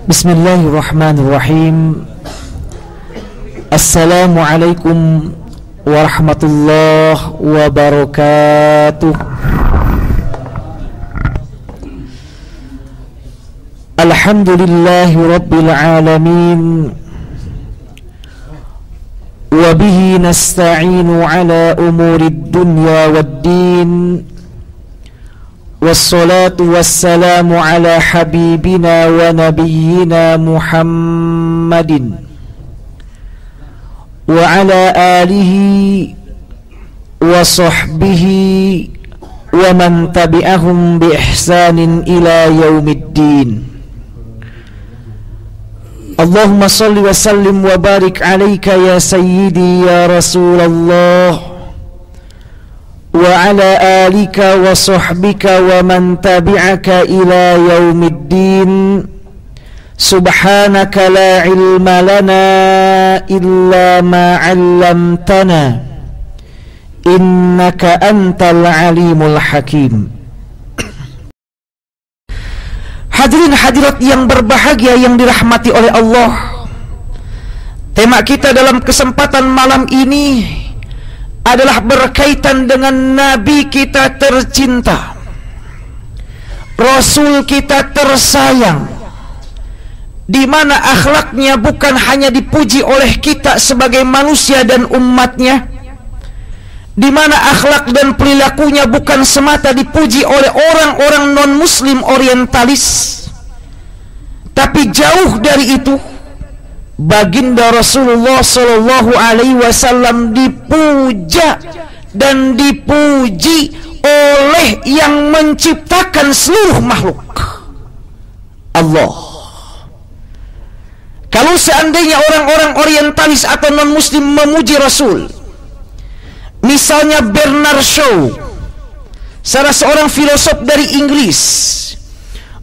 Bismillahirrahmanirrahim. Assalamualaikum warahmatullahi wabarakatuh. Alhamdulillahi rabbil alamin. Wa bihi nasta'inu ala umurid dunya waddin. Wassalatu wassalamu ala habibina wa nabiyyina Muhammadin wa ala alihi wa sahbihi wa man tabi'ahum bi ihsanin ila yaumiddin. Allahumma salli wa sallim wa barik alaika ya sayyidi ya Rasulullah wa ala alika wa sahbika wa man tabi'aka ila yaumiddin. Subhanaka la ilma lana illa ma 'allamtana innaka antal alimul hakim. Hadirin hadirat yang berbahagia yang dirahmati oleh Allah, tema kita dalam kesempatan malam ini adalah berkaitan dengan Nabi kita tercinta, Rasul kita tersayang, di mana akhlaknya bukan hanya dipuji oleh kita sebagai manusia dan umatnya, di mana akhlak dan perilakunya bukan semata dipuji oleh orang-orang non-muslim orientalis, tapi jauh dari itu, baginda Rasulullah Sallallahu Alaihi Wasallam dipuja dan dipuji oleh yang menciptakan seluruh makhluk, Allah. Kalau seandainya orang-orang orientalis atau non-muslim memuji Rasul, misalnya Bernard Shaw, salah seorang filosof dari Inggris,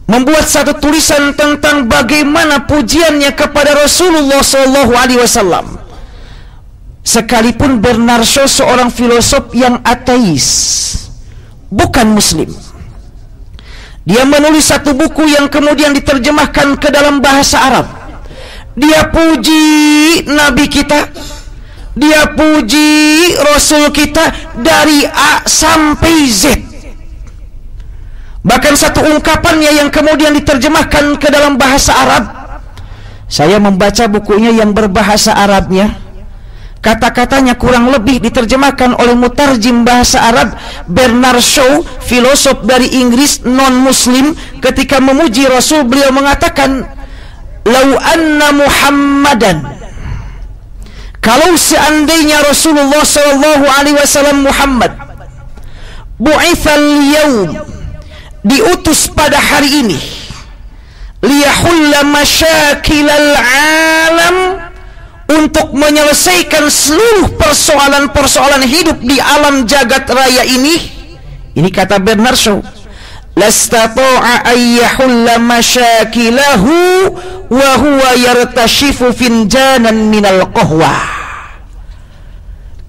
membuat satu tulisan tentang bagaimana pujiannya kepada Rasulullah SAW. Sekalipun Bernard Shaw seorang filosof yang ateis, bukan muslim, dia menulis satu buku yang kemudian diterjemahkan ke dalam bahasa Arab. Dia puji Nabi kita, dia puji Rasul kita dari A sampai Z. Bahkan satu ungkapannya yang kemudian diterjemahkan ke dalam bahasa Arab, saya membaca bukunya yang berbahasa Arabnya, kata-katanya kurang lebih diterjemahkan oleh mutarjim bahasa Arab Bernard Shaw, filosof dari Inggris non-muslim. Ketika memuji Rasul, beliau mengatakan, "Lau anna Muhammadan", kalau seandainya Rasulullah SAW Muhammad, "bu'ithal yaum", diutus pada hari ini, "liyahulla masyakilal alam", untuk menyelesaikan seluruh persoalan-persoalan hidup di alam jagat raya ini kata Bernard Shaw, "lastata'a ayyahulla masyakilahu wa huwa yartashifu finjanan minal qahwa".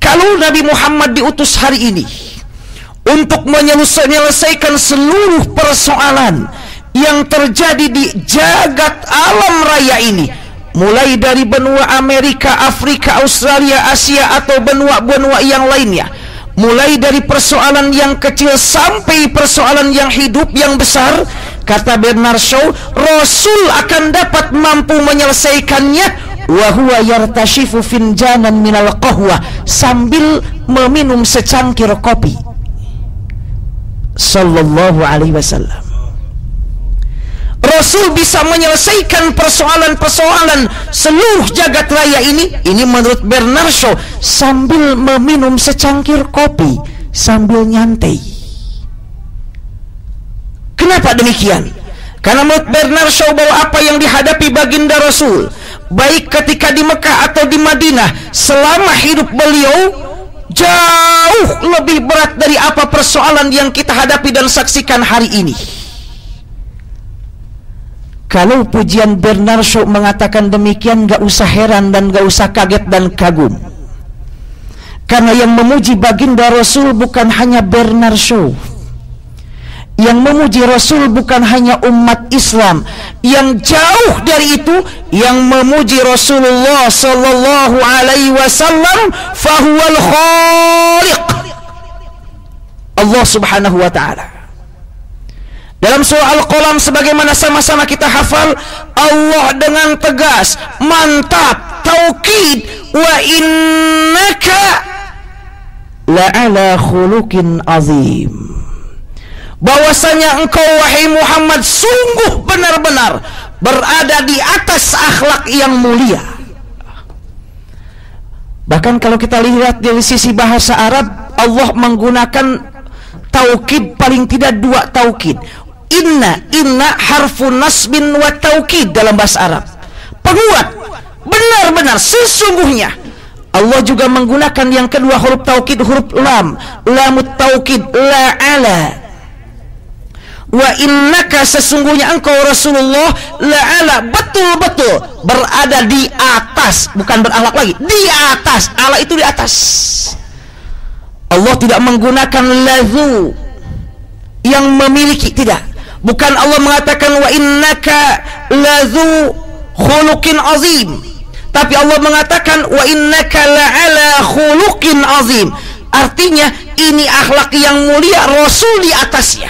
Kalau Nabi Muhammad diutus hari ini untuk menyelesaikan seluruh persoalan yang terjadi di jagat alam raya ini, mulai dari benua Amerika, Afrika, Australia, Asia atau benua-benua yang lainnya, mulai dari persoalan yang kecil sampai persoalan yang hidup yang besar, kata Bernard Shaw, Rasul akan dapat mampu menyelesaikannya, wa huwa yartashifu finjanan minal qahwa, sambil meminum secangkir kopi. Sallallahu Alaihi Wasallam. Rasul bisa menyelesaikan persoalan-persoalan seluruh jagat raya ini menurut Bernard Shaw, sambil meminum secangkir kopi, sambil nyantai. Kenapa demikian? Karena menurut Bernard Shaw bahwa apa yang dihadapi baginda Rasul, baik ketika di Mekah atau di Madinah, selama hidup beliau jauh lebih berat dari apa persoalan yang kita hadapi dan saksikan hari ini. Kalau pujian Bernard Shaw mengatakan demikian, gak usah heran dan gak usah kaget dan kagum. Karena yang memuji baginda Rasul bukan hanya Bernard Shaw, Yang memuji Rasul bukan hanya umat Islam, yang jauh dari itu, yang memuji Rasulullah sallallahu alaihi wasallam fahuwal khaliq, Allah subhanahu wa ta'ala. Dalam surah Al-Qalam sebagaimana sama-sama kita hafal, Allah dengan tegas, mantap, taukid, wa innaka la'ala khuluqin azim, bahwasanya engkau wahai Muhammad sungguh benar-benar berada di atas akhlak yang mulia. Bahkan kalau kita lihat dari sisi bahasa Arab, Allah menggunakan taukid paling tidak 2 taukid. Inna harfun nasbin wa taukid dalam bahasa Arab, penguat, benar-benar, sesungguhnya. Allah juga menggunakan yang kedua huruf taukid, huruf lam, lamut taukid, la'ala. Wa innaka, sesungguhnya engkau Rasulullah, la'ala, betul-betul berada di atas, bukan berakhlak lagi, di atas. Allah itu di atas. Allah tidak menggunakan lazu yang memiliki, tidak. Bukan Allah mengatakan wa innaka lazu khuluqin azim, tapi Allah mengatakan wa innaka la'ala khuluqin azim. Artinya ini akhlak yang mulia, Rasul di atasnya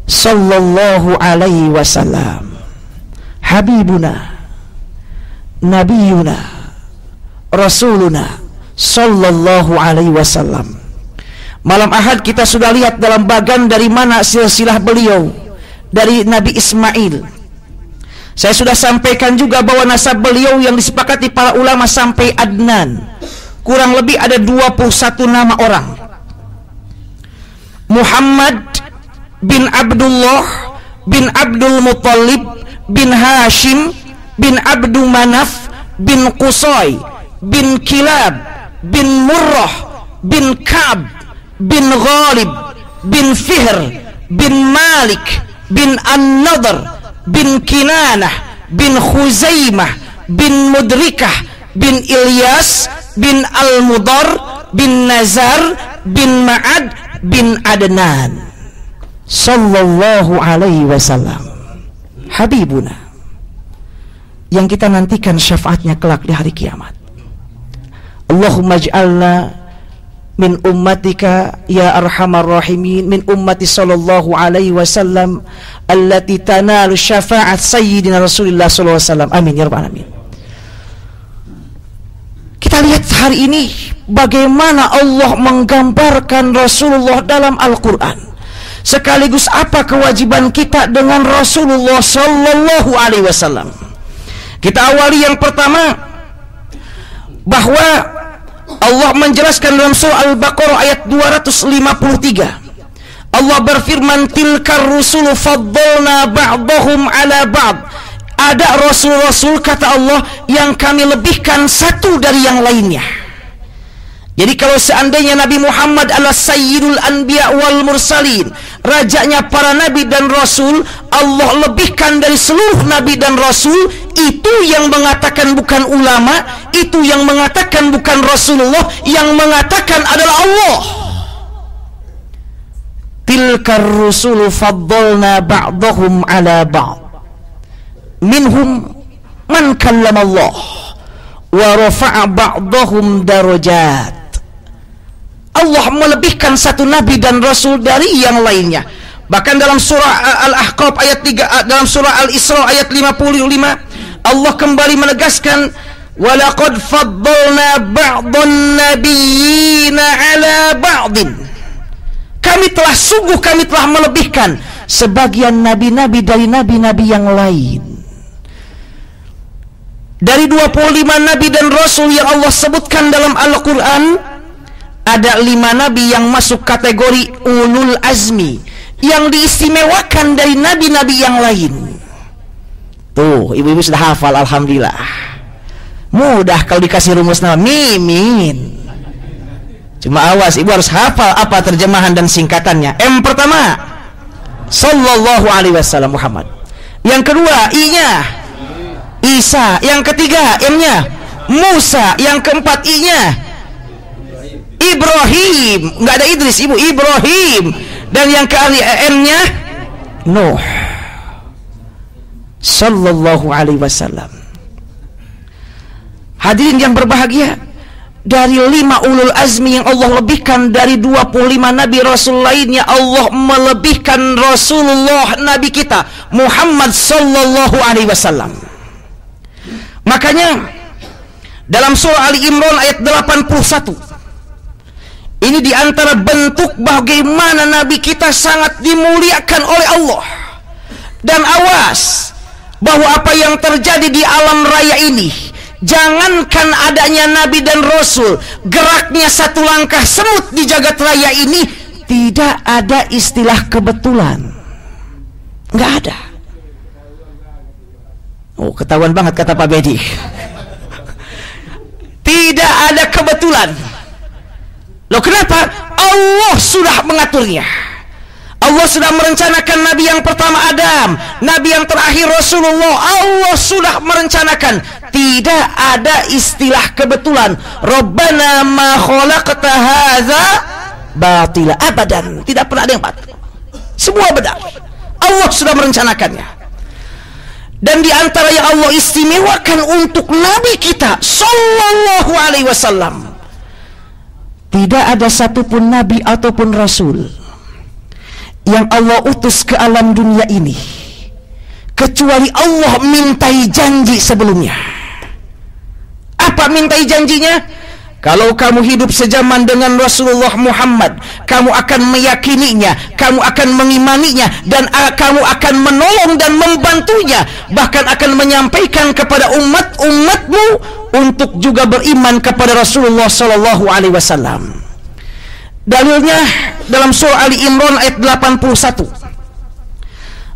sallallahu alaihi wasallam. Habibuna, nabiyuna, rasuluna sallallahu alaihi wasallam. Malam Ahad kita sudah lihat dalam bagan dari mana silsilah beliau, dari Nabi Ismail. Saya sudah sampaikan juga bahwa nasab beliau yang disepakati para ulama sampai Adnan, kurang lebih ada 21 nama orang. Muhammad bin Abdullah bin Abdul Muttalib bin Hashim bin Abdul Manaf bin Qusay bin Kilab bin Murrah bin Ka'b bin Ghalib bin Fihr bin Malik bin An-Nadr bin Kinanah bin Khuzaimah bin Mudrikah bin Ilyas bin Al-Mudar bin Nazar bin Ma'ad bin Adnan sallallahu alaihi wasallam. Habibuna, yang kita nantikan syafaatnya kelak di hari kiamat. Allahumma ij'alna min ummatika ya arhamar rahimin, min ummati sallallahu alaihi wasallam allati tanalu syafa'at sayyidina Rasulullah sallallahu alaihi wasallam. Amin ya rabbal alamin. Kita lihat hari ini bagaimana Allah menggambarkan Rasulullah dalam Al-Quran. Sekaligus apa kewajiban kita dengan Rasulullah sallallahu alaihi wasallam. Kita awali yang pertama, bahwa Allah menjelaskan dalam surah Al-Baqarah ayat 253. Allah berfirman, tilkar rusulu faddalna ba'dahum ala ba'd. Ada rasul-rasul, kata Allah, yang kami lebihkan satu dari yang lainnya. Jadi kalau seandainya Nabi Muhammad adalah sayyidul anbiya wal mursalin, rajanya para nabi dan rasul, Allah lebihkan dari seluruh nabi dan rasul. Itu yang mengatakan bukan ulama, itu yang mengatakan bukan Rasulullah, yang mengatakan adalah Allah. Tilkar rusulu faddalna ba'dahum ala ba'd, minhum man kallama Allah wa rafa'a ba'dahum darajat. Allah melebihkan satu nabi dan rasul dari yang lainnya. Bahkan dalam surah Al-Ahqaf ayat 3, dalam surah Al-Isra ayat 55, Allah kembali menegaskan, walaqad faddalna ba'dhan nabiyyina ala ba'din. Kami telah melebihkan sebagian nabi-nabi dari nabi-nabi yang lain. Dari 25 nabi dan rasul yang Allah sebutkan dalam Al-Quran, ada 5 nabi yang masuk kategori ulul azmi, yang diistimewakan dari nabi-nabi yang lain. Tuh, ibu-ibu sudah hafal, alhamdulillah. Mudah kalau dikasih rumus nama, mimin. Cuma awas, ibu harus hafal apa terjemahan dan singkatannya. M pertama, sallallahu alaihi wasallam Muhammad. Yang kedua, I-nya Isa. Yang ketiga, M-nya Musa. Yang keempat, I-nya Ibrahim. Nggak ada Idris, ibu, Ibrahim. dan yang ke N-nya Nuh sallallahu alaihi wasallam. Hadirin yang berbahagia, dari 5 ulul azmi yang Allah lebihkan dari 25 nabi rasul lainnya, Allah melebihkan Rasulullah nabi kita Muhammad sallallahu alaihi wasallam. Makanya dalam surah Ali Imran ayat 81, ini diantara bentuk bagaimana nabi kita sangat dimuliakan oleh Allah. Dan awas bahwa apa yang terjadi di alam raya ini, jangankan adanya nabi dan rasul, geraknya satu langkah semut di jagat raya ini tidak ada istilah kebetulan. Nggak ada. Oh, ketahuan banget kata Pak Bedi. Tidak ada kebetulan. Loh, kenapa? Allah sudah mengaturnya. Allah sudah merencanakan nabi yang pertama Adam, nabi yang terakhir Rasulullah. Allah sudah merencanakan. Tidak ada istilah kebetulan. Rabbana ma khalaqta hadza batila abadan. Tidak pernah ada yang batil. Semua benar. Allah sudah merencanakannya. Dan di antara yang Allah istimewakan untuk nabi kita sallallahu alaihi wasallam, tidak ada satupun nabi ataupun rasul yang Allah utus ke alam dunia ini kecuali Allah mintai janji sebelumnya. Apa mintai janjinya? Kalau kamu hidup sejaman dengan Rasulullah Muhammad, kamu akan meyakininya, kamu akan mengimaninya, dan kamu akan menolong dan membantunya, bahkan akan menyampaikan kepada umatmu untuk juga beriman kepada Rasulullah sallallahu alaihi wasallam. Dalilnya dalam surah Ali Imran ayat 81.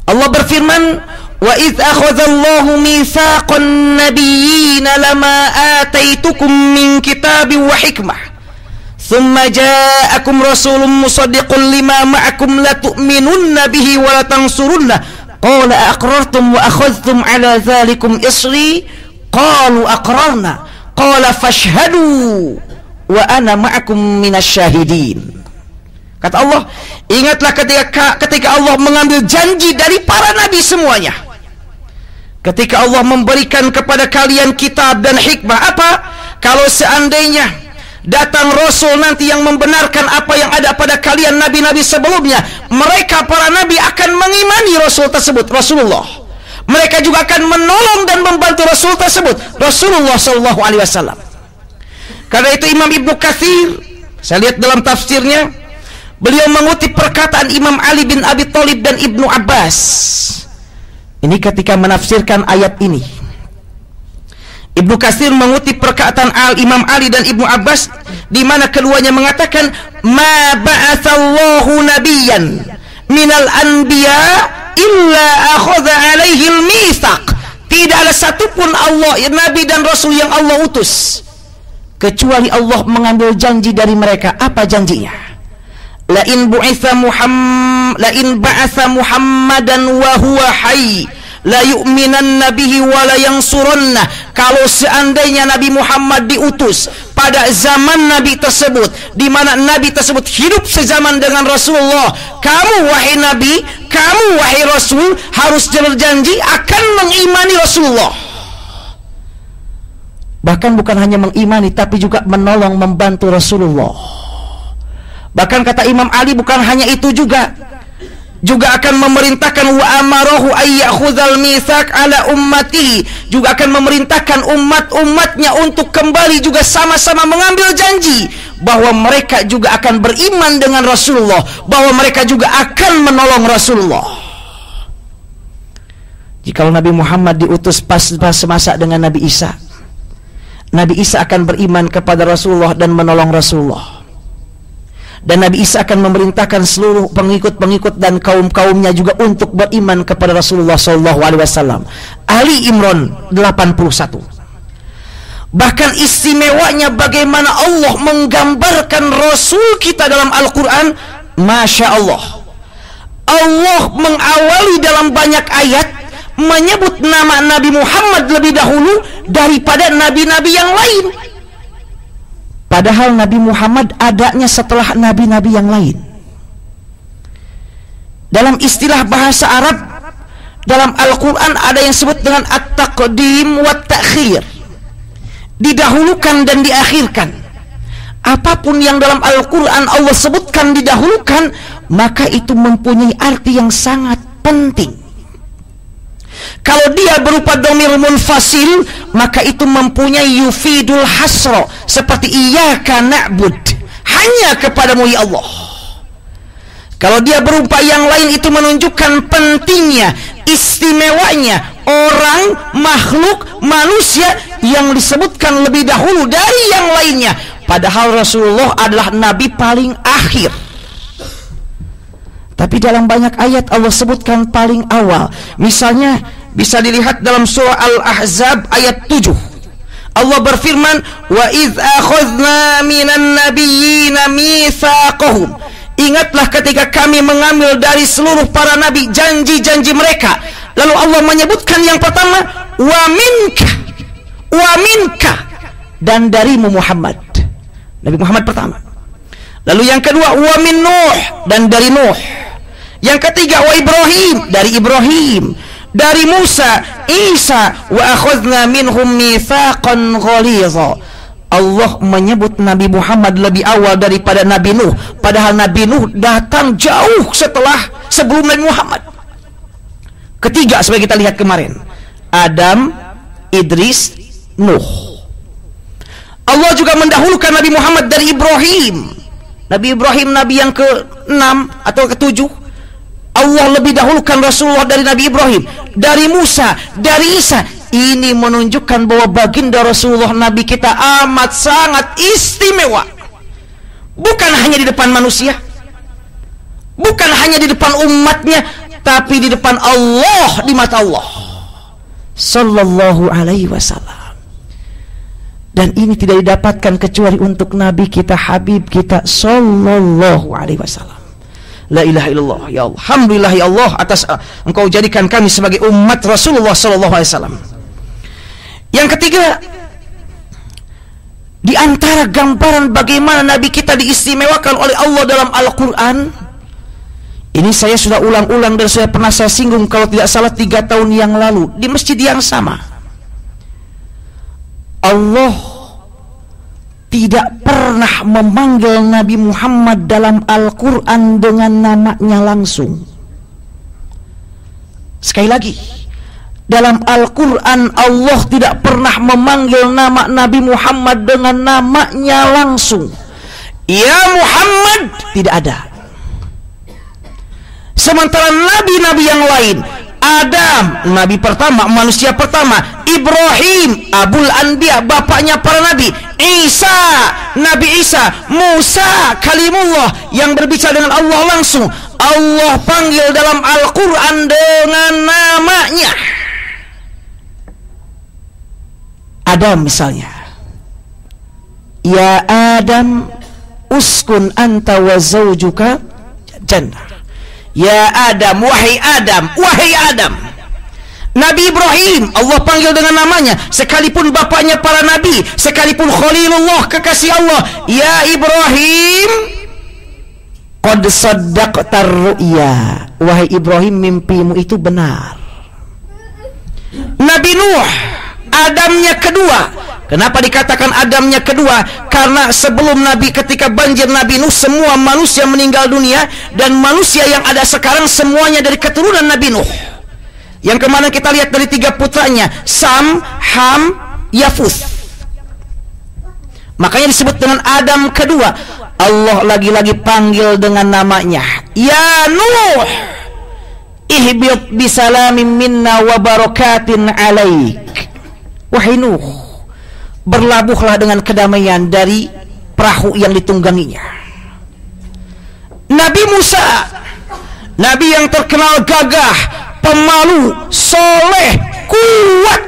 Allah berfirman, wa idh akhadallahu mitsaqan nabiyyin lama ataitukum min kitabin wa hikmah thumma ja'akum rasulun musaddiqun lima ma'akum la tu'minunna bihi wa la tansurunna qala aqrartum wa akhadhtum ala dhalikum isri qalu aqrarna qala fashhadu wa ana ma'akum minasyahidin. Kata Allah, ingatlah ketika Allah mengambil janji dari para nabi semuanya. Ketika Allah memberikan kepada kalian kitab dan hikmah. Apa? Kalau seandainya datang Rasul nanti yang membenarkan apa yang ada pada kalian nabi-nabi sebelumnya, mereka para nabi akan mengimani Rasul tersebut, Rasulullah. Mereka juga akan menolong dan membantu Rasul tersebut, Rasulullah sallallahu alaihi wasallam. Karena itu Imam Ibnu Katsir, saya lihat dalam tafsirnya, beliau mengutip perkataan Imam Ali bin Abi Thalib dan Ibnu Abbas. Ini ketika menafsirkan ayat ini, Ibnu Katsir mengutip perkataan Imam Ali dan Ibnu Abbas, di mana keduanya mengatakan, ma ba'atsallahu nabiyyan minal anbiya illa akhadha alaihi al-mitsaq. Tidak ada satupun Allah, nabi dan rasul yang Allah utus kecuali Allah mengambil janji dari mereka. Apa janjinya? La in ba'atha Muhammadan wa huwa hayy la yu'minanna bihi wa la yansurunna. Kalau seandainya Nabi Muhammad diutus pada zaman Nabi tersebut, di mana Nabi tersebut hidup sezaman dengan Rasulullah, kamu wahai Nabi, kamu wahai Rasul harus berjanji akan mengimani Rasulullah. Bahkan bukan hanya mengimani, tapi juga menolong, membantu Rasulullah. Bahkan kata Imam Ali, bukan hanya itu juga akan memerintahkan wa amarahu ayyakhudhal mitsaq ala ummatihi, juga akan memerintahkan umatnya untuk kembali juga sama-sama mengambil janji bahwa mereka juga akan beriman dengan Rasulullah, bahwa mereka juga akan menolong Rasulullah. Jikalau Nabi Muhammad diutus pas semasa dengan Nabi Isa, Nabi Isa akan beriman kepada Rasulullah dan menolong Rasulullah. Dan Nabi Isa akan memerintahkan seluruh pengikut-pengikut dan kaum-kaumnya juga untuk beriman kepada Rasulullah SAW. Ali Imran 81. Bahkan istimewanya bagaimana Allah menggambarkan Rasul kita dalam Al-Quran. Masya Allah, Allah mengawali dalam banyak ayat menyebut nama Nabi Muhammad lebih dahulu daripada nabi-nabi yang lain. Padahal Nabi Muhammad adanya setelah nabi-nabi yang lain. Dalam istilah bahasa Arab, dalam Al-Quran ada yang disebut dengan at-taqdim wa ta'khir, didahulukan dan diakhirkan. Apapun yang dalam Al-Quran Allah sebutkan didahulukan, maka itu mempunyai arti yang sangat penting. Kalau dia berupa dhamir munfasil, maka itu mempunyai yufidul hasra, seperti iyyaka na'bud, hanya kepadamu ya Allah. Kalau dia berupa yang lain, itu menunjukkan pentingnya, istimewanya orang, makhluk, manusia yang disebutkan lebih dahulu dari yang lainnya, padahal Rasulullah adalah nabi paling akhir. Tapi dalam banyak ayat Allah sebutkan paling awal. Misalnya bisa dilihat dalam surah Al-Ahzab ayat 7. Allah berfirman, wa idz akhadna minan nabiyyina mitsaqahum. Ingatlah ketika kami mengambil dari seluruh para nabi janji-janji mereka. Lalu Allah menyebutkan yang pertama, wa minka, dan darimu Muhammad. Nabi Muhammad pertama. Lalu yang kedua, wa min Nuh, dan dari Nuh. Yang ketiga, wa Ibrahim, dari Ibrahim. Dari Musa, Isa, wa akhadna minhum mitsaqan ghalidha. Allah menyebut Nabi Muhammad lebih awal daripada Nabi Nuh, padahal Nabi Nuh datang jauh sebelum Nabi Muhammad. Ketiga, sebagai kita lihat kemarin, Adam, Idris, Nuh. Allah juga mendahulukan Nabi Muhammad dari Ibrahim. Nabi Ibrahim nabi yang ke-6 atau ke-7. Allah lebih dahulukan Rasulullah dari Nabi Ibrahim, dari Musa, dari Isa. Ini menunjukkan bahwa baginda Rasulullah Nabi kita amat sangat istimewa. Bukan hanya di depan manusia, bukan hanya di depan umatnya, tapi di depan Allah, di mata Allah Sallallahu alaihi wasallam. Dan ini tidak didapatkan kecuali untuk Nabi kita, Habib kita Sallallahu alaihi wasallam. La ilaha illallah, ya Allah. Alhamdulillah ya Allah atas Engkau jadikan kami sebagai umat Rasulullah sallallahu alaihi wasallam. Yang ketiga, di antara gambaran bagaimana Nabi kita diistimewakan oleh Allah dalam Al-Quran, ini saya sudah ulang-ulang dan saya pernah saya singgung kalau tidak salah 3 tahun yang lalu di masjid yang sama. Allah tidak pernah memanggil Nabi Muhammad dalam Al-Quran dengan namanya langsung. Sekali lagi, dalam Al-Quran Allah tidak pernah memanggil nama Nabi Muhammad dengan namanya langsung. Ya Muhammad, tidak ada. Sementara nabi-nabi yang lain, Adam, nabi pertama, manusia pertama. Ibrahim, Abul Anbiya, bapaknya para nabi. Isa, Nabi Isa. Musa, Kalimullah, yang berbicara dengan Allah langsung. Allah panggil dalam Al-Quran dengan namanya. Adam misalnya, ya Adam, uskun anta wa zawjuka jannah. Ya Adam, wahai Adam, wahai Adam. Nabi Ibrahim, Allah panggil dengan namanya, sekalipun bapaknya para nabi, sekalipun Khalilullah, kekasih Allah. Ya Ibrahim, qad saddaqtar ru'ya, wahai Ibrahim, mimpimu itu benar. Nabi Nuh, Adamnya kedua. Kenapa dikatakan Adamnya kedua? Karena sebelum Nabi, ketika banjir Nabi Nuh, semua manusia meninggal dunia, dan manusia yang ada sekarang semuanya dari keturunan Nabi Nuh. Yang kemarin kita lihat dari 3 putranya, Sam, Ham, Yafus. Makanya disebut dengan Adam kedua. Allah lagi-lagi panggil dengan namanya. Ya Nuh, ihbit bisalamin minna wa barakatin alaik. Wahai Nuh, berlabuhlah dengan kedamaian dari perahu yang ditungganginya. Nabi Musa, nabi yang terkenal gagah, pemalu, soleh, kuat,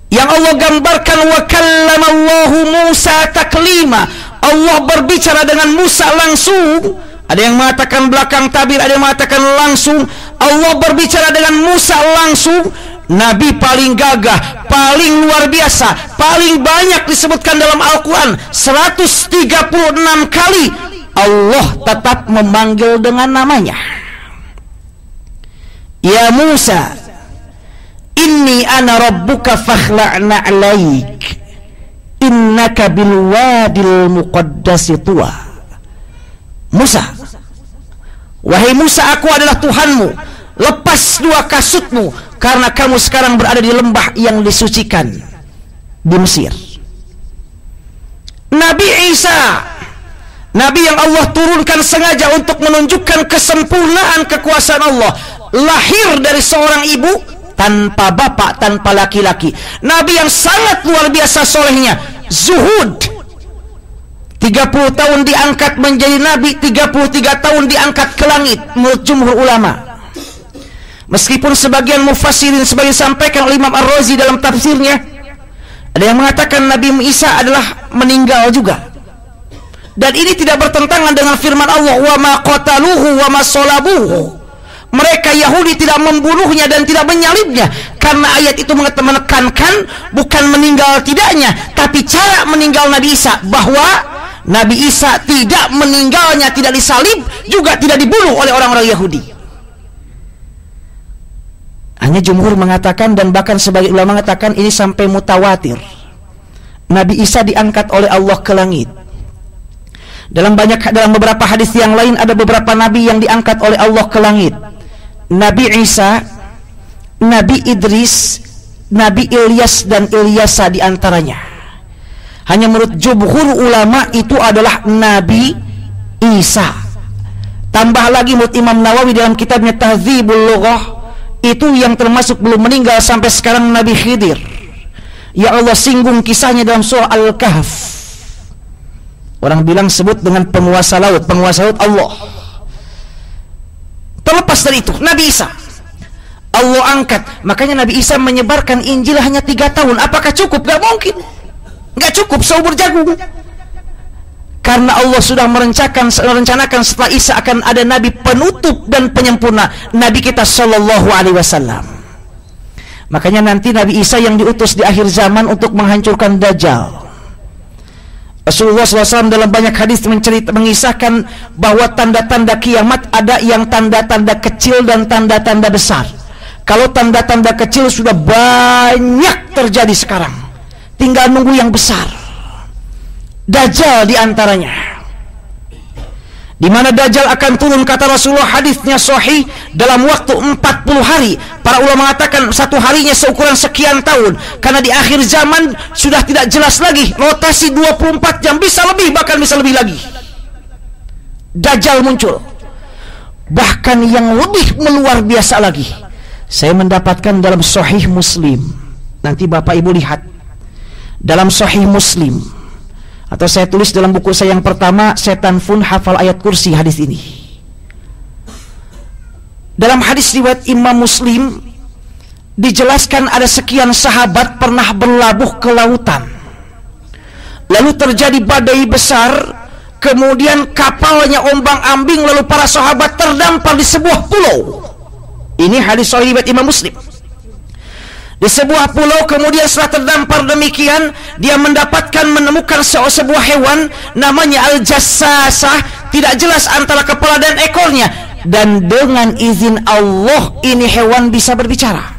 yang Allah gambarkan wa kallamallahu Musa taklima. Allah berbicara dengan Musa langsung. Ada yang mengatakan belakang tabir, ada yang mengatakan langsung. Allah berbicara dengan Musa langsung. Nabi paling gagah, paling luar biasa, paling banyak disebutkan dalam Al-Quran, 136 kali Allah tetap memanggil dengan namanya. Ya Musa, inni ana rabbuka fakhla'na 'alaik, innaka bil wadil muqaddasi tuwa. Musa, wahai Musa, aku adalah Tuhanmu, lepas dua kasutmu, karena kamu sekarang berada di lembah yang disucikan di Mesir. Nabi Isa, Nabi yang Allah turunkan sengaja untuk menunjukkan kesempurnaan kekuasaan Allah, lahir dari seorang ibu tanpa bapak, tanpa laki-laki. Nabi yang sangat luar biasa solehnya, zuhud. 30 tahun diangkat menjadi nabi, 33 tahun diangkat ke langit menurut jumhur ulama. Meskipun sebagian mufassirin sebagai disampaikan oleh Imam Ar-Razi dalam tafsirnya, ada yang mengatakan Nabi Isa adalah meninggal juga. Dan ini tidak bertentangan dengan firman Allah, wa ma qataluhu wa ma salabuhu. Mereka Yahudi tidak membunuhnya dan tidak menyalibnya, karena ayat itu menekankan bukan meninggal tidaknya, tapi cara meninggal Nabi Isa, bahwa Nabi Isa tidak meninggalnya, tidak disalib, juga tidak dibunuh oleh orang-orang Yahudi. Hanya jumhur mengatakan, dan bahkan sebagai ulama mengatakan ini sampai mutawatir, Nabi Isa diangkat oleh Allah ke langit. Dalam beberapa hadis yang lain ada beberapa nabi yang diangkat oleh Allah ke langit. Nabi Isa, Nabi Idris, Nabi Ilyas dan Ilyasa diantaranya. Hanya menurut jumhur ulama itu adalah Nabi Isa. Tambah lagi menurut Imam Nawawi dalam kitabnya Tahdzibul Lughah, itu yang termasuk belum meninggal sampai sekarang Nabi Khidir, yang Allah singgung kisahnya dalam surah Al-Kahf. Orang bilang sebut dengan penguasa laut Allah. Terlepas dari itu, Nabi Isa Allah angkat. Makanya Nabi Isa menyebarkan Injil hanya 3 tahun. Apakah cukup? Gak mungkin. Gak cukup seumur jagung. Karena Allah sudah merencanakan setelah Isa akan ada Nabi penutup dan penyempurna, Nabi kita Sallallahu Alaihi Wasallam. Makanya nanti Nabi Isa yang diutus di akhir zaman untuk menghancurkan Dajjal. Rasulullah SAW dalam banyak hadis mengisahkan bahwa tanda-tanda kiamat ada yang tanda-tanda kecil dan tanda-tanda besar. Kalau tanda-tanda kecil sudah banyak terjadi sekarang, tinggal nunggu yang besar. Dajjal diantaranya. Di mana Dajjal akan turun, kata Rasulullah, hadisnya sahih, dalam waktu 40 hari. Para ulama mengatakan satu harinya seukuran sekian tahun, karena di akhir zaman sudah tidak jelas lagi, rotasi 24 jam, bisa lebih, bahkan bisa lebih lagi. Dajjal muncul. Bahkan yang lebih luar biasa lagi, saya mendapatkan dalam Sahih Muslim. Nanti Bapak Ibu lihat dalam Sahih Muslim, atau saya tulis dalam buku saya yang pertama, Setan Pun Hafal Ayat Kursi, hadis ini. Dalam hadis riwayat Imam Muslim dijelaskan ada sekian sahabat pernah berlabuh ke lautan. Lalu terjadi badai besar, kemudian kapalnya ombang-ambing, lalu para sahabat terdampar di sebuah pulau. Ini hadis sahih riwayat Imam Muslim. Di sebuah pulau, kemudian setelah terdampar demikian, dia menemukan sebuah hewan namanya Al-Jassasah, tidak jelas antara kepala dan ekornya, dan dengan izin Allah ini hewan bisa berbicara.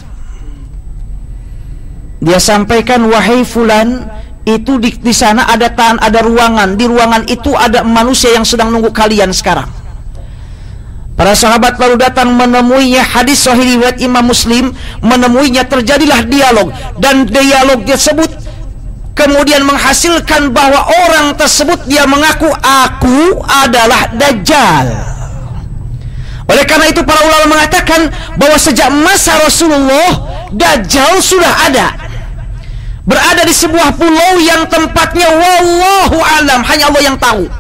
Dia sampaikan, wahai fulan, itu di sana ada ruangan, di ruangan itu ada manusia yang sedang nunggu kalian sekarang. Para sahabat lalu datang menemuinya, hadis sahih riwayat Imam Muslim, menemuinya, terjadilah dialog, dan dialog tersebut kemudian menghasilkan bahwa orang tersebut dia mengaku, aku adalah Dajjal. Oleh karena itu para ulama mengatakan bahwa sejak masa Rasulullah, Dajjal sudah ada, berada di sebuah pulau yang tempatnya wallahu alam, hanya Allah yang tahu.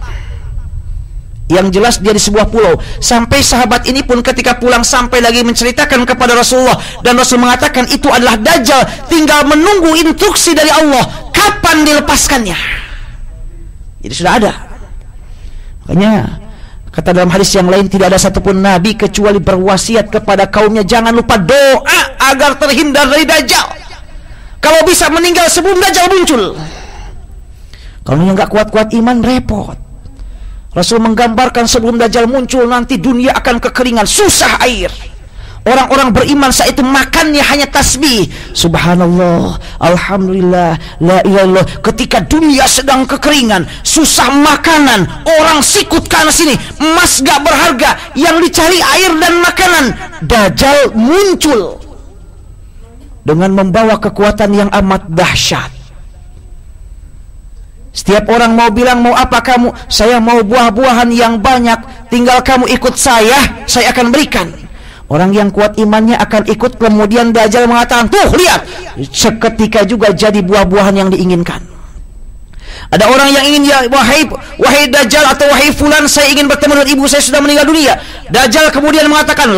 Yang jelas dia di sebuah pulau. Sampai sahabat ini pun ketika pulang sampai lagi menceritakan kepada Rasulullah, dan Rasul mengatakan itu adalah Dajjal, tinggal menunggu instruksi dari Allah kapan dilepaskannya. Jadi sudah ada. Makanya kata dalam hadis yang lain, tidak ada satupun nabi kecuali berwasiat kepada kaumnya, jangan lupa doa agar terhindar dari Dajjal. Kalau bisa meninggal sebelum Dajjal muncul. Kalau yang nggak kuat-kuat iman, repot. Rasul menggambarkan sebelum Dajjal muncul nanti dunia akan kekeringan, susah air. Orang-orang beriman saat itu makannya hanya tasbih, subhanallah, alhamdulillah, la ilaha illallah. Ketika dunia sedang kekeringan, susah makanan, orang sikut kanan sini, emas gak berharga, yang dicari air dan makanan. Dajjal muncul dengan membawa kekuatan yang amat dahsyat. Setiap orang mau bilang, mau apa kamu? Saya mau buah-buahan yang banyak, tinggal kamu ikut saya akan berikan. Orang yang kuat imannya akan ikut. Kemudian Dajjal mengatakan, tuh lihat, seketika juga jadi buah-buahan yang diinginkan. Ada orang yang ingin, ya wahai Dajjal atau wahai fulan, saya ingin bertemu dengan ibu saya sudah meninggal dunia. Dajjal kemudian mengatakan,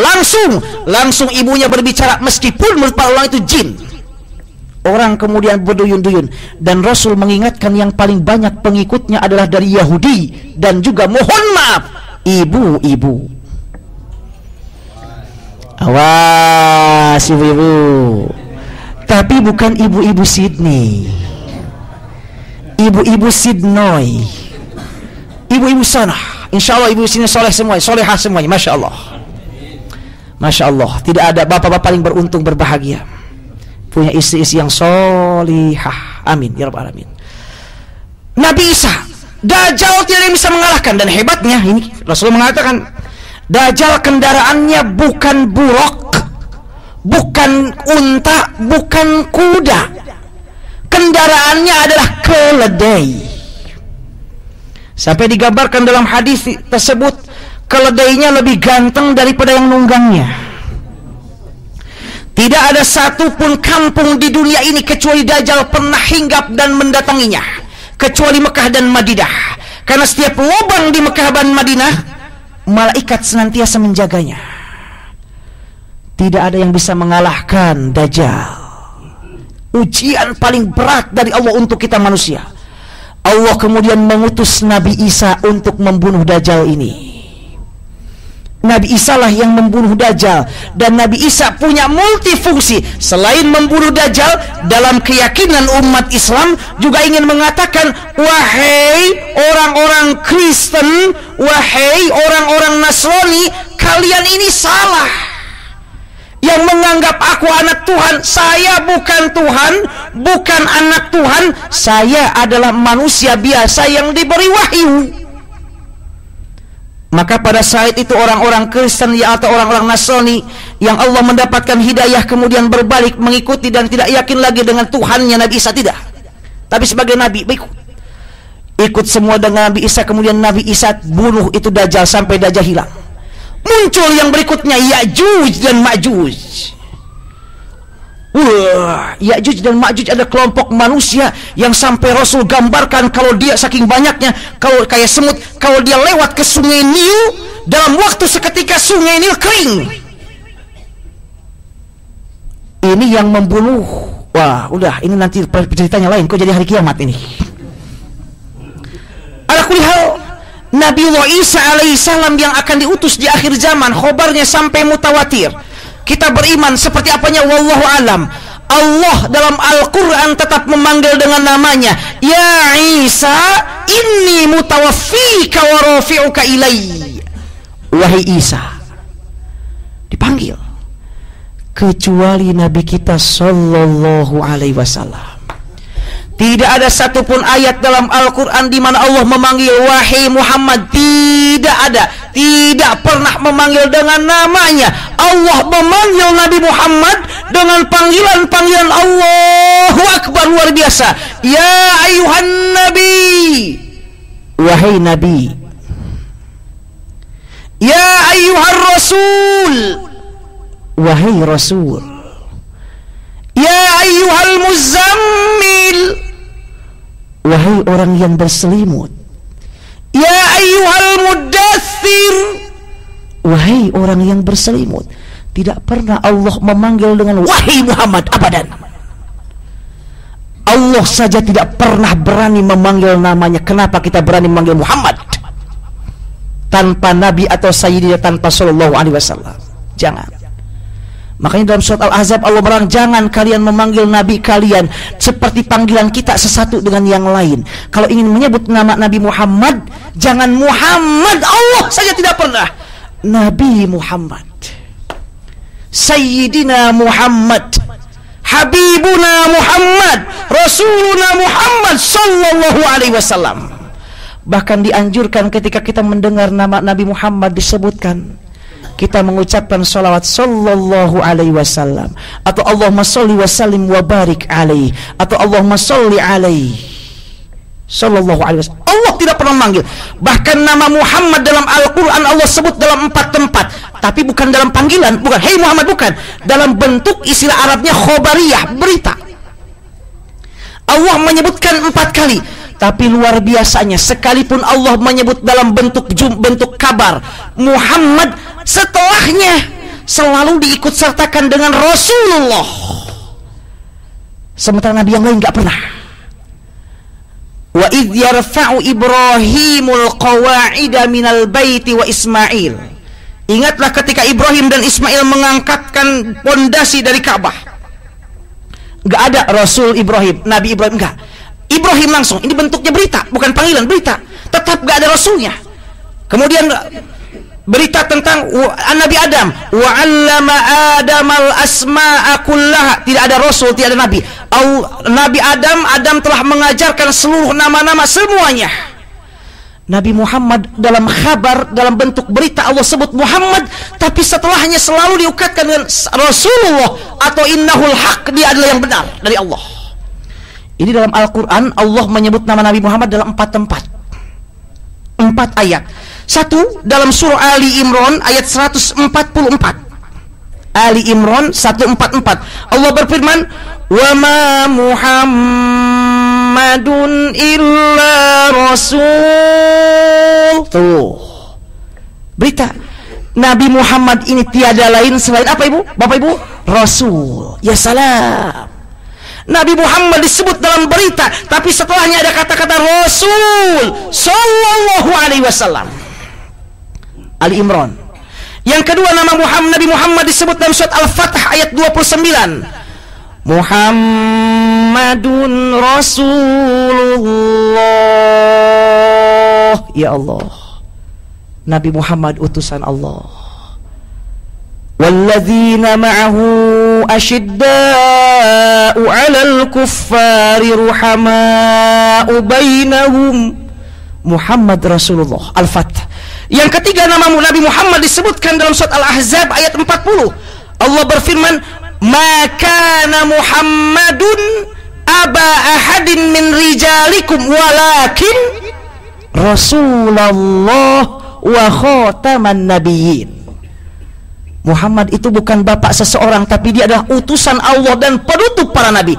langsung ibunya berbicara, meskipun menurut para ulama itu jin. Orang kemudian berduyun-duyun, dan Rasul mengingatkan yang paling banyak pengikutnya adalah dari Yahudi, dan juga mohon maaf, ibu-ibu. Awas ibu-ibu, tapi bukan ibu-ibu Sydney, ibu-ibu Sydney, ibu-ibu sana. Insya Allah ibu sini soleh semuanya, solehah semuanya, masya Allah, masya Allah. Tidak ada bapak-bapak paling beruntung berbahagia punya istri-istri yang solihah. Amin ya rabbal alamin. Nabi Isa, Dajjal tidak ada yang bisa mengalahkan. Dan hebatnya ini, Rasul mengatakan, Dajjal kendaraannya bukan buruk, bukan unta, bukan kuda. Kendaraannya adalah keledai. Sampai digambarkan dalam hadis tersebut, keledainya lebih ganteng daripada yang nunggangnya. Tidak ada satupun kampung di dunia ini kecuali Dajjal pernah hinggap dan mendatanginya, kecuali Mekah dan Madinah. Karena setiap lubang di Mekah dan Madinah, malaikat senantiasa menjaganya. Tidak ada yang bisa mengalahkan Dajjal. Ujian paling berat dari Allah untuk kita manusia. Allah kemudian mengutus Nabi Isa untuk membunuh Dajjal ini. Nabi Isa lah yang membunuh Dajjal. Dan Nabi Isa punya multifungsi. Selain membunuh Dajjal, dalam keyakinan umat Islam juga ingin mengatakan, wahai orang-orang Kristen, wahai orang-orang Nasrani, kalian ini salah. Yang menganggap aku anak Tuhan, saya bukan Tuhan, bukan anak Tuhan, saya adalah manusia biasa yang diberi wahyu. Maka pada saat itu orang-orang Kristen atau orang-orang Nasrani yang Allah mendapatkan hidayah kemudian berbalik mengikuti dan tidak yakin lagi dengan Tuhannya Nabi Isa, tidak, tapi sebagai Nabi ikut semua dengan Nabi Isa. Kemudian Nabi Isa bunuh itu Dajjal sampai Dajjal hilang. Muncul yang berikutnya, Ya'juj dan Ma'juj. Ya'juj dan Ma'juj ada kelompok manusia yang sampai Rasul gambarkan kalau dia saking banyaknya, kalau kayak semut, kalau dia lewat ke sungai Nil, dalam waktu seketika sungai Nil kering. Ini yang membunuh. Wah, udah, ini nanti ceritanya lain, kok jadi hari kiamat ini. Ala kulli hal, Nabiullah Isa alaihissalam yang akan diutus di akhir zaman, khobarnya sampai mutawatir. Kita beriman seperti apanya, wallahu alam. Allah dalam Al-Quran tetap memanggil dengan namanya, ya Isa, inni mutawaffika wa rafi'uka ilai. Wahai Isa, dipanggil. Kecuali Nabi kita sallallahu alaihi wasallam. Tidak ada satupun ayat dalam Al-Quran di mana Allah memanggil wahai Muhammad. Tidak ada. Tidak pernah memanggil dengan namanya. Allah memanggil Nabi Muhammad dengan panggilan-panggilan Allahu Akbar, luar biasa. Ya ayuhan Nabi, wahai Nabi. Ya ayuhan Rasul, wahai Rasul. Ya ayuhal Muzammil, wahai orang yang berselimut. Ya ayyuhal muddathir, wahai orang yang berselimut. Tidak pernah Allah memanggil dengan wahai Muhammad, abadan. Allah saja tidak pernah berani memanggil namanya. Kenapa kita berani memanggil Muhammad tanpa Nabi atau Sayyidina, tanpa Sallallahu Alaihi Wasallam? Jangan. Makanya dalam surat Al-Ahzab Allah berang, jangan kalian memanggil nabi kalian seperti panggilan kita sesatu dengan yang lain. Kalau ingin menyebut nama Nabi Muhammad, jangan Muhammad, Allah saja tidak pernah. Nabi Muhammad, Sayyidina Muhammad, Habibuna Muhammad, Rasuluna Muhammad sallallahu alaihi wasallam. Bahkan dianjurkan ketika kita mendengar nama Nabi Muhammad disebutkan, kita mengucapkan salawat sallallahu alaihi wasallam, atau Allahumma sholli wa sallim wa barik alaihi, atau Allahumma sholli alaihi sallallahu alaihi wasallam. Allah tidak pernah manggil. Bahkan nama Muhammad dalam Al-Quran Allah sebut dalam 4 tempat, tapi bukan dalam panggilan, bukan hei Muhammad, bukan, dalam bentuk istilah Arabnya khobariyah, berita. Allah menyebutkan 4 kali. Tapi luar biasanya, sekalipun Allah menyebut dalam bentuk kabar Muhammad, setelahnya selalu diikut sertakan dengan Rasulullah. Sementara Nabi yang lain gak pernah. Wa idh yarfa'u Ibrahimul qawa'ida minal baiti wa Ismail. Ingatlah ketika Ibrahim dan Ismail mengangkatkan pondasi dari Ka'bah. Gak ada Rasul Ibrahim, Nabi Ibrahim, enggak. Ibrahim langsung, ini bentuknya berita, bukan panggilan, berita. Tetap gak ada Rasulnya. Kemudian berita tentang Nabi Adam, wa 'allama Adamal asma'a kullaha. Tidak ada Rasul, tidak ada Nabi. Nabi Adam telah mengajarkan seluruh nama-nama semuanya. Nabi Muhammad dalam kabar, dalam bentuk berita Allah sebut Muhammad, tapi setelahnya selalu diukatkan dengan Rasulullah atau innahul haq, dia adalah yang benar dari Allah. Ini dalam Al-Quran Allah menyebut nama Nabi Muhammad dalam 4 tempat, 4 ayat. Satu dalam surah Ali Imran ayat 144. Ali Imran 144. Allah berfirman, "Wa ma Muhammadun illa rasul." Tuh. Berita Nabi Muhammad ini tiada lain selain apa Ibu? Bapak Ibu? Rasul. Ya salam. Nabi Muhammad disebut dalam berita, tapi setelahnya ada kata-kata Rasul sallallahu alaihi wasallam. Ali Imran. Yang kedua, nama Nabi Muhammad disebut dalam surat Al-Fath ayat 29. Muhammadun Rasulullah. Ya Allah, Nabi Muhammad utusan Allah. Walladzina ma'ahu asyidda'u 'alal kuffari ruhama'u bainahum. Muhammad Rasulullah. Al-Fath. Yang ketiga, nama Nabi Muhammad disebutkan dalam surat Al-Ahzab ayat 40. Allah berfirman, "Ma kana Muhammadun aba ahadin min rijalikum walakin Rasulullah wa khataman nabiyyin." Muhammad itu bukan bapak seseorang, tapi dia adalah utusan Allah dan penutup para nabi.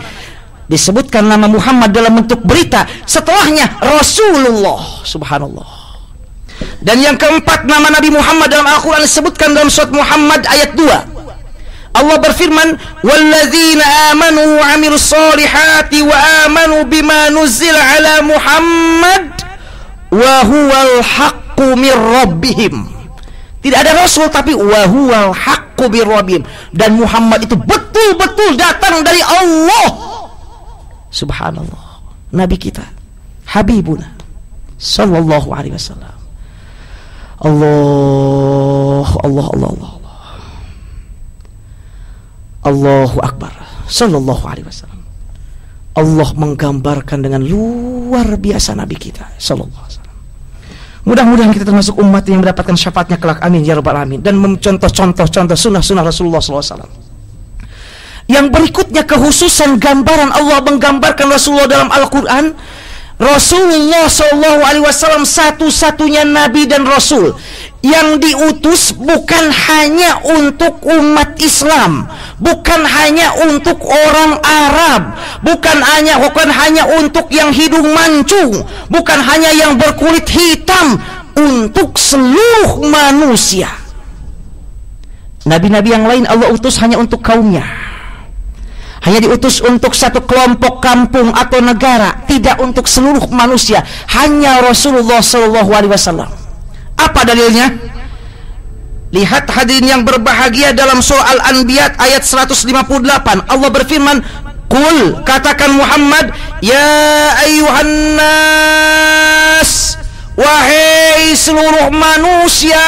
Disebutkan nama Muhammad dalam bentuk berita, setelahnya Rasulullah. Subhanallah. Dan yang keempat, nama Nabi Muhammad dalam Al-Quran disebutkan dalam surat Muhammad ayat 2. Allah berfirman, "Walladzina amanu wa 'amilus solihati wa amanu bima nuzila ala Muhammad wa huwal haqqu mir rabbihim." Tidak ada Rasul, tapi wa huwal haqqu bir rabbihim. Dan Muhammad itu betul-betul datang dari Allah. Subhanallah. Nabi kita, Habibuna sallallahu alaihi wasallam. Allah, Allah, Allah, Allah, Allah. Allahu Akbar sallallahu alaihi wasallam. Allah menggambarkan dengan luar biasa Nabi kita sallallahu alaihi wasallam. Mudah-mudahan kita termasuk umat yang mendapatkan syafaatnya kelak, amin ya rabbal alamin. Dan mencontoh sunnah-sunnah Rasulullah sallallahu alaihi wasallam. Yang berikutnya, kehususan gambaran Allah menggambarkan Rasulullah dalam Al-Quran. Rasulullah sallallahu alaihi wasallam satu-satunya nabi dan rasul yang diutus bukan hanya untuk umat Islam, bukan hanya untuk orang Arab, bukan hanya untuk yang hidung mancung, bukan hanya yang berkulit hitam, untuk seluruh manusia. Nabi-nabi yang lain Allah utus hanya untuk kaumnya, hanya diutus untuk satu kelompok kampung atau negara, tidak untuk seluruh manusia. Hanya Rasulullah sallallahu alaihi wasallam. Apa dalilnya? Lihat hadirin yang berbahagia, dalam surah Al-Anbiya ayat 158 Allah berfirman, Qul, katakan Muhammad, ya ayuhan nas, wahai seluruh manusia,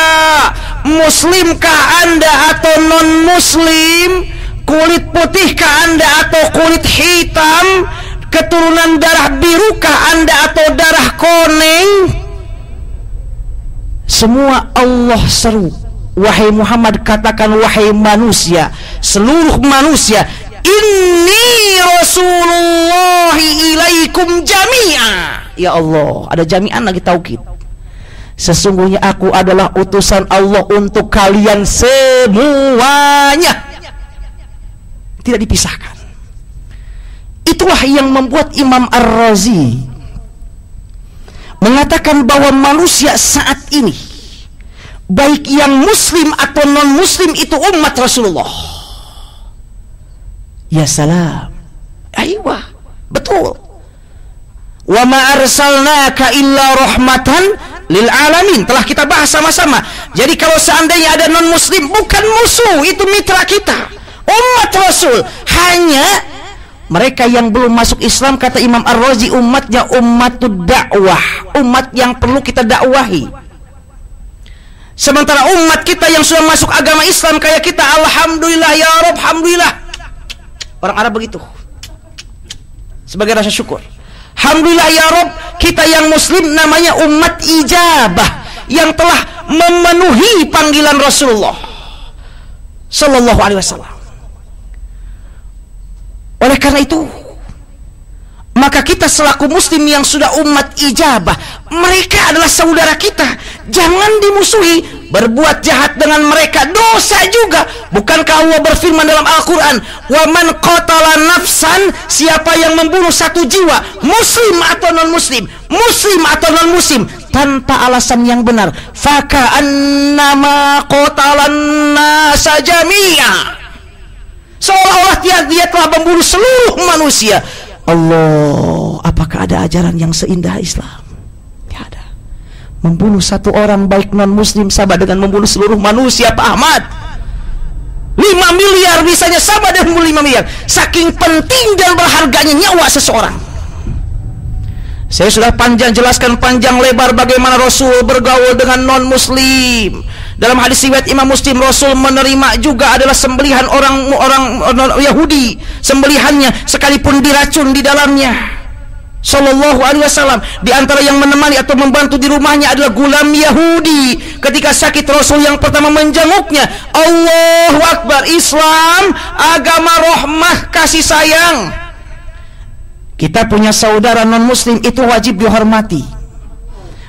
muslimkah anda atau non muslim, kulit putihkah anda atau kulit hitam, keturunan darah birukah anda atau darah kuning, semua Allah seru. Wahai Muhammad, katakan wahai manusia, seluruh manusia, inni rasulullahi ilaikum jami'a. Ya Allah, ada jami'an lagi taukid. Sesungguhnya aku adalah utusan Allah untuk kalian semuanya, tidak dipisahkan. Itulah yang membuat Imam Ar-Razi mengatakan bahwa manusia saat ini, baik yang muslim atau non muslim, itu umat Rasulullah. Ya salam. Aywa, betul. Wa ma arsalnaka illa rahmatan lil alamin. Telah kita bahas sama-sama. Jadi kalau seandainya ada non muslim, bukan musuh, itu mitra kita, umat Rasul. Hanya mereka yang belum masuk Islam, kata Imam Ar-Razi, umatnya ummatud dakwah, umat yang perlu kita dakwahi. Sementara umat kita yang sudah masuk agama Islam kayak kita, alhamdulillah ya Rabb, alhamdulillah. Orang Arab begitu, sebagai rasa syukur. Alhamdulillah ya Rabb, kita yang muslim namanya umat ijabah, yang telah memenuhi panggilan Rasulullah Sallallahu Alaihi Wasallam. Oleh karena itu, maka kita selaku muslim yang sudah umat ijabah, mereka adalah saudara kita, jangan dimusuhi. Berbuat jahat dengan mereka dosa juga. Bukankah Allah berfirman dalam Al-Quran, wa man qatala nafsan, siapa yang membunuh satu jiwa, muslim atau non muslim, muslim atau non muslim, tanpa alasan yang benar, faka'annama qatalan nasa jami'a, seolah-olah dia telah membunuh seluruh manusia. Allah, apakah ada ajaran yang seindah Islam? Tidak ada. Membunuh satu orang baik non muslim sama dengan membunuh seluruh manusia, Pak Ahmad. 5 miliar misalnya sama dengan 5 miliar. Saking penting dan berharganya nyawa seseorang. Saya sudah jelaskan panjang lebar bagaimana Rasul bergaul dengan non muslim. Dalam hadis riwayat Imam Muslim, Rasul menerima juga adalah sembelihan orang Yahudi, sembelihannya sekalipun diracun di dalamnya. Sallallahu Alaihi Wasallam. Di antara yang menemani atau membantu di rumahnya adalah gulam Yahudi. Ketika sakit, Rasul yang pertama menjenguknya. Allahu Akbar. Islam agama rahmah, kasih sayang. Kita punya saudara non muslim, itu wajib dihormati.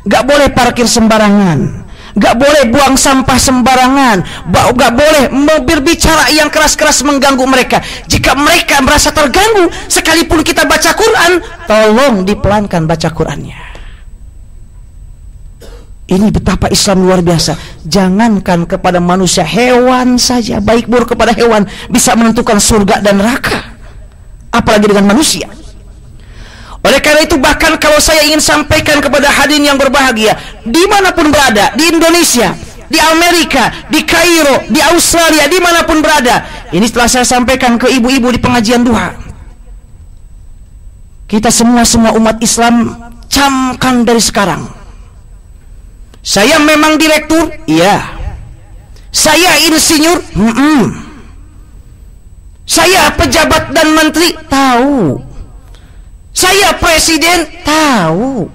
Gak boleh parkir sembarangan, gak boleh buang sampah sembarangan, gak boleh berbicara yang keras-keras mengganggu mereka. Jika mereka merasa terganggu, sekalipun kita baca Quran, tolong dipelankan baca Qurannya. Ini betapa Islam luar biasa. Jangankan kepada manusia, hewan saja, baik buruk kepada hewan bisa menentukan surga dan neraka, apalagi dengan manusia. Oleh karena itu, bahkan kalau saya ingin sampaikan kepada hadirin yang berbahagia, dimanapun berada, di Indonesia, di Amerika, di Kairo, di Australia, dimanapun berada, ini setelah saya sampaikan ke ibu-ibu di pengajian duha, kita semua umat Islam camkan dari sekarang. Saya memang direktur, iya. Saya insinyur, Saya pejabat dan menteri, tahu. Saya presiden, tahu.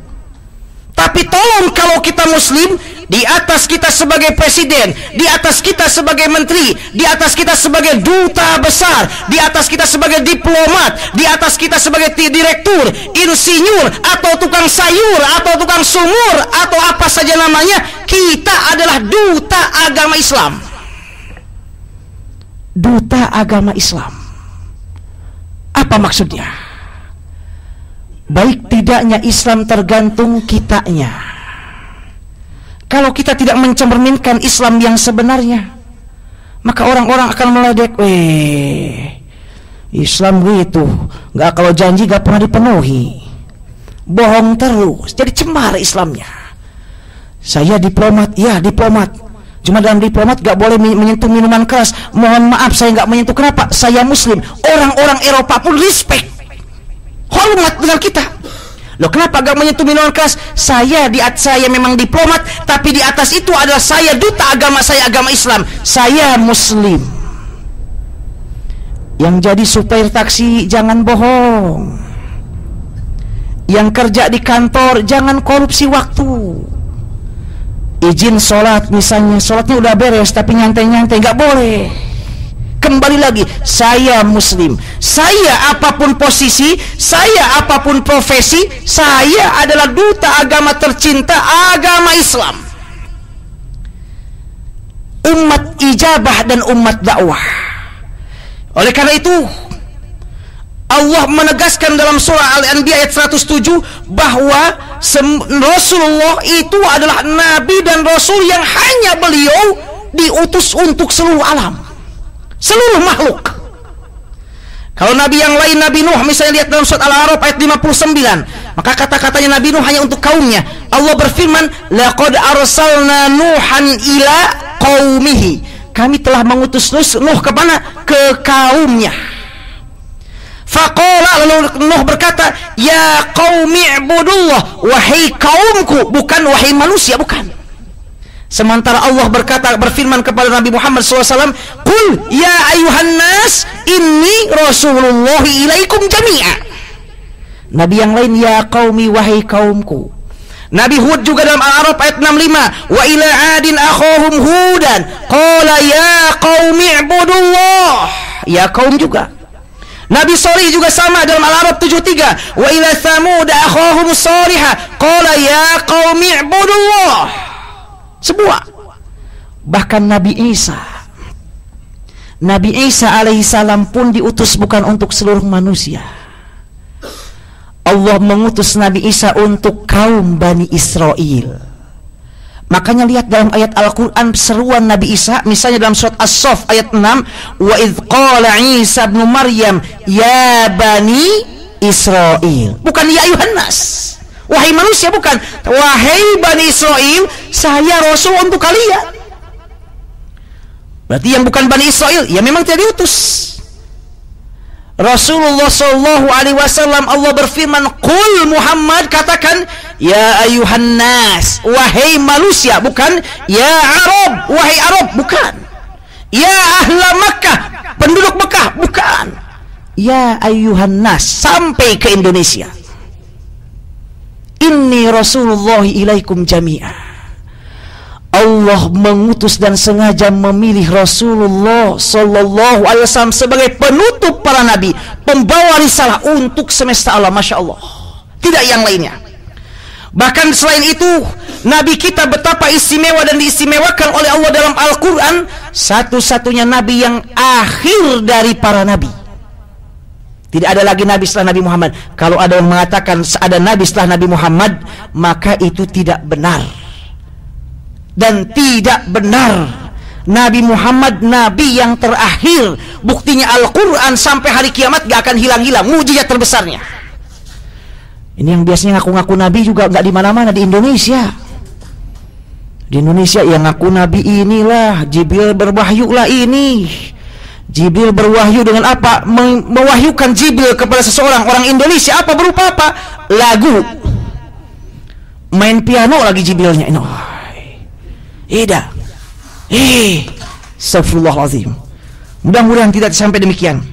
Tapi tolong, kalau kita muslim, di atas kita sebagai presiden, di atas kita sebagai menteri, di atas kita sebagai duta besar, di atas kita sebagai diplomat, di atas kita sebagai direktur, insinyur, atau tukang sayur, atau tukang sumur, atau apa saja namanya, kita adalah duta agama Islam. Duta agama Islam. Apa maksudnya? Baik tidaknya Islam tergantung kitanya. Kalau kita tidak mencerminkan Islam yang sebenarnya, maka orang-orang akan meledek, Islam gitu, nggak, kalau janji nggak pernah dipenuhi, bohong terus, jadi cemar Islamnya. Saya diplomat, ya diplomat, Cuma dalam diplomat gak boleh menyentuh minuman keras. Mohon maaf, saya gak menyentuh. Kenapa? Saya muslim. Orang-orang Eropa pun respect, hormat dengan kita. Loh, kenapa gak menyentuh minuman keras? Saya memang diplomat, tapi di atas itu adalah saya duta agama saya, agama Islam. Saya muslim. Yang jadi supir taksi jangan bohong. Yang kerja di kantor jangan korupsi waktu. Izin sholat misalnya, sholatnya udah beres tapi nyantai-nyantai, nggak boleh. Kembali lagi, saya muslim. Saya apapun posisi, saya apapun profesi, saya adalah duta agama tercinta, agama Islam. Umat ijabah dan umat dakwah. Oleh karena itu, Allah menegaskan dalam surah Al-Anbiya ayat 107 bahwa Rasulullah itu adalah nabi dan rasul yang hanya beliau diutus untuk seluruh alam, seluruh makhluk. Kalau nabi yang lain, Nabi Nuh misalnya, lihat dalam surat Al-A'raf ayat 59, maka kata-katanya Nabi Nuh hanya untuk kaumnya. Allah berfirman, laqad arsalna Nuhan ila qaumihi, kami telah mengutus Nuh kemana? Ke kaumnya. Faqala, lalu Nuh berkata, ya qaumi ibudullah, wahai kaumku, bukan wahai manusia, bukan. Sementara Allah berfirman kepada Nabi Muhammad SAW, qul ya ayuhan nas inni rasulullah ilaikum jami'a. Nabi yang lain, ya qaumi, wahai kaumku. Nabi Hud juga dalam Al-A'raf ayat 65, wa ila adin akhahum hudan qala ya qaumi ibudullah, ya kaum juga. Nabi Shalih juga sama dalam Al-A'raf 73, wa ila thamud akhahum salihah qala ya qaumi ibudullah. Semua. Bahkan Nabi Isa alaihissalam pun diutus bukan untuk seluruh manusia. Allah mengutus Nabi Isa untuk kaum Bani Israel. Makanya lihat dalam ayat Al-Quran seruan Nabi Isa, misalnya dalam surat As-Saff ayat 6, wa idh qala Isa ibn Maryam ya Bani Israel, bukan ya ayuhan nas, wahai manusia, bukan, wahai Bani Israel, saya rasul untuk kalian. Berarti yang bukan Bani Israel ya memang tidak diutus. Rasulullah SAW, Allah berfirman, qul Muhammad, katakan ya ayuhan nas, wahai manusia, bukan ya Arab, wahai Arab, bukan ya ahla Makkah, penduduk Makkah, bukan ya ayuhan nas, sampai ke Indonesia. Inni Rasulullah ilaikum jami'a. Allah mengutus dan sengaja memilih Rasulullah Sallallahu Alaihi Wasallam sebagai penutup para nabi, pembawa risalah untuk semesta alam. Masya Allah, tidak yang lainnya. Bahkan selain itu, nabi kita betapa istimewa dan diistimewakan oleh Allah dalam Al-Quran, satu-satunya nabi yang akhir dari para nabi. Tidak ada lagi nabi setelah Nabi Muhammad. Kalau ada yang mengatakan ada nabi setelah Nabi Muhammad, maka itu tidak benar. Dan tidak benar. Nabi Muhammad nabi yang terakhir. Buktinya Al-Quran sampai hari kiamat gak akan hilang-hilang, mukjizat terbesarnya. Ini yang biasanya ngaku-ngaku nabi juga gak di mana-mana di Indonesia. Di Indonesia yang ngaku nabi inilah Jibril berwahyu lah ini. Jibril berwahyu dengan apa? Mewahyukan Jibril kepada seseorang. Orang Indonesia apa? Berupa apa? Lagu. Main piano lagi Jibrilnya. Astagfirullahaladzim. Mudah-mudahan tidak sampai demikian.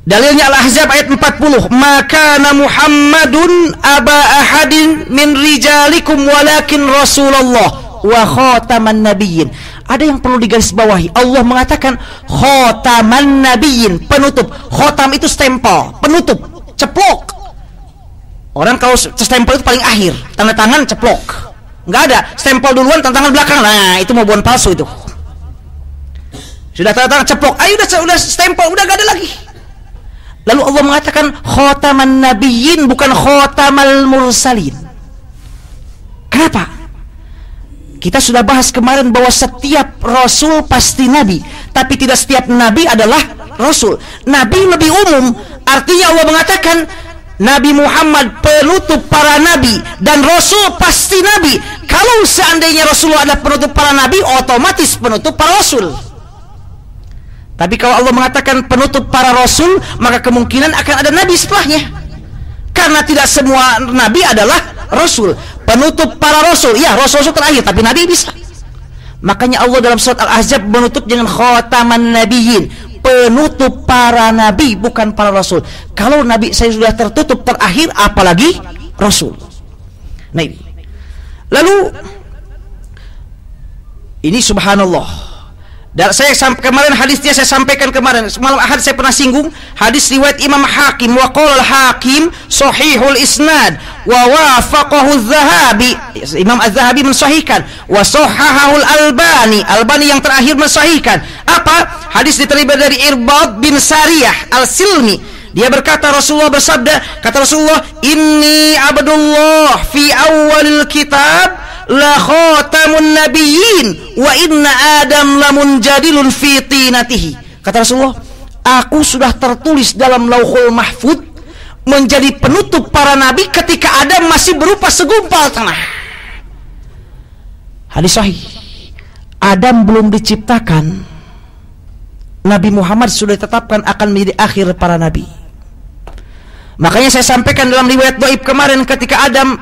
Dalilnya Al-Ahzab ayat 40, maka Muhammadun aba ahadin min rijalikum walakin Rasulullah wa khataman nabiyyin. Ada yang perlu digarisbawahi. Allah mengatakan khataman nabiyyin, penutup. Khatam itu stempel, penutup, ceplok. Orang kalau stempel itu paling akhir, tanda tangan ceplok. Nggak ada, stempel duluan, tanda tangan belakang. Nah, itu mau bon palsu itu. Sudah tanda tangan ceplok, ayo udah stempel, udah nggak ada lagi. Lalu Allah mengatakan khataman nabiyyin, bukan khatamal mursalin. Kenapa? Kita sudah bahas kemarin bahwa setiap rasul pasti nabi, tapi tidak setiap nabi adalah rasul. Nabi lebih umum, artinya Allah mengatakan Nabi Muhammad penutup para nabi dan rasul pasti nabi. Kalau seandainya Rasulullah adalah penutup para nabi, otomatis penutup para rasul. Tapi kalau Allah mengatakan penutup para rasul, maka kemungkinan akan ada nabi setelahnya. Karena tidak semua nabi adalah rasul. Penutup para rasul, ya rasul terakhir, tapi nabi bisa. Makanya Allah dalam surat Al-Ahzab menutup dengan khataman nabiyyin, penutup para nabi, bukan para rasul. Kalau nabi saya sudah tertutup terakhir, apalagi rasul. Nah ini. Lalu ini subhanallah. Dan saya kemarin hadisnya saya sampaikan kemarin, malam Ahad saya pernah singgung hadis riwayat Imam Hakim, wa qala al-Hakim sahihul isnad wa wafaqahu az-Zahabi. Imam az-Zahabi mensahihkan, wa sahahahu al-Albani, Albani yang terakhir mensahihkan. Apa? Hadis diterima dari Irbad bin Sariyah al-Silmi. Dia berkata, Rasulullah bersabda, kata Rasulullah, inni abdullah fi awalil kitab la khatamun nabiyyin wa inna adam lamunjadilun fi tinatihi. Kata Rasulullah, aku sudah tertulis dalam Lauhul Mahfud menjadi penutup para nabi ketika Adam masih berupa segumpal tanah. Hadis sahih. Adam belum diciptakan, Nabi Muhammad sudah ditetapkan akan menjadi akhir para nabi. Makanya saya sampaikan dalam riwayat dhaif kemarin, ketika Adam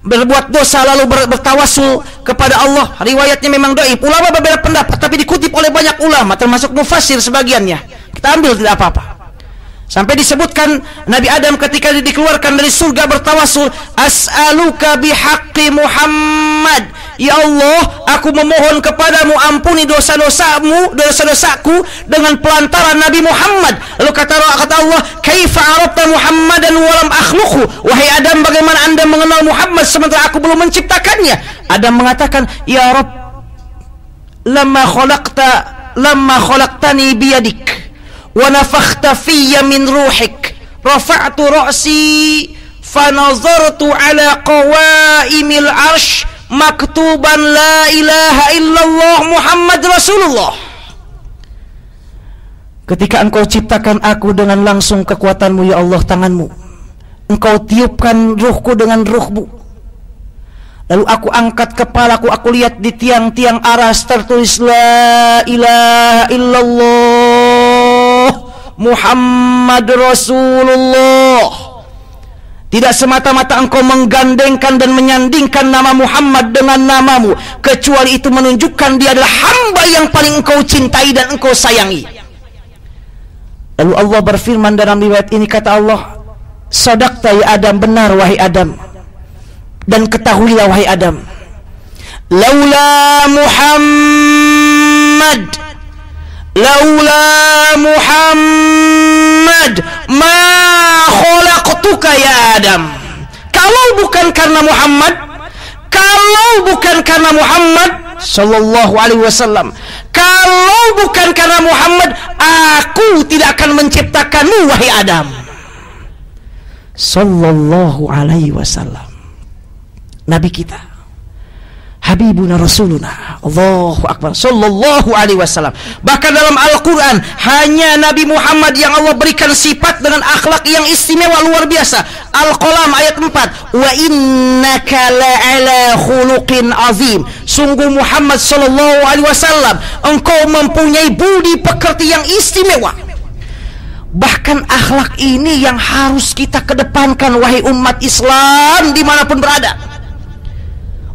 berbuat dosa lalu bertawasul kepada Allah, riwayatnya memang dhaif. Ulama berbeda pendapat, tapi dikutip oleh banyak ulama termasuk mufassir sebagiannya. Kita ambil, tidak apa-apa. Sampai disebutkan Nabi Adam ketika dikeluarkan dari surga bertawasul, as'aluka bihaqqi Muhammad, ya Allah, aku memohon kepadamu ampuni dosa-dosaku dengan pelantaran Nabi Muhammad. Lalu kata Allah, kaifa arabta Muhammadan walam akhluqhu, wahai Adam, bagaimana anda mengenal Muhammad sementara aku belum menciptakannya? Adam mengatakan, ya Rabb, lamma khalaqtani biyadik wa nafakhta fiyya min ruhik, rafa'tu ra'si fanazartu ala qawaimil arsh maktuban la ilaha illallah Muhammad Rasulullah. Ketika engkau ciptakan aku dengan langsung kekuatanmu, ya Allah, tanganmu, engkau tiupkan ruhku dengan ruhmu, lalu aku angkat kepalaku, aku lihat di tiang-tiang aras tertulis la ilaha illallah Muhammad Rasulullah. Tidak semata-mata engkau menggandengkan dan menyandingkan nama Muhammad dengan namamu, kecuali itu menunjukkan dia adalah hamba yang paling engkau cintai dan engkau sayangi. Lalu Allah berfirman dalam riwayat ini, kata Allah, sadaqta ya Adam, benar wahai Adam, dan ketahuilah wahai Adam, laula Muhammad ma khalaqtuka ya Adam. Kalau bukan karena Muhammad sallallahu alaihi wasallam, kalau bukan karena Muhammad, aku tidak akan menciptakanmu wahai Adam sallallahu alaihi wasallam. Nabi kita, Habibuna Rasuluna, Allahu Akbar, sallallahu alaihi wasallam. Bahkan dalam Al-Quran, hanya Nabi Muhammad yang Allah berikan sifat dengan akhlak yang istimewa luar biasa. Al-Qalam ayat 4, wa innaka la'ala khuluqin azim. Sungguh Muhammad sallallahu alaihi wasallam, engkau mempunyai budi pekerti yang istimewa. Bahkan akhlak ini yang harus kita kedepankan, wahai umat Islam dimanapun berada.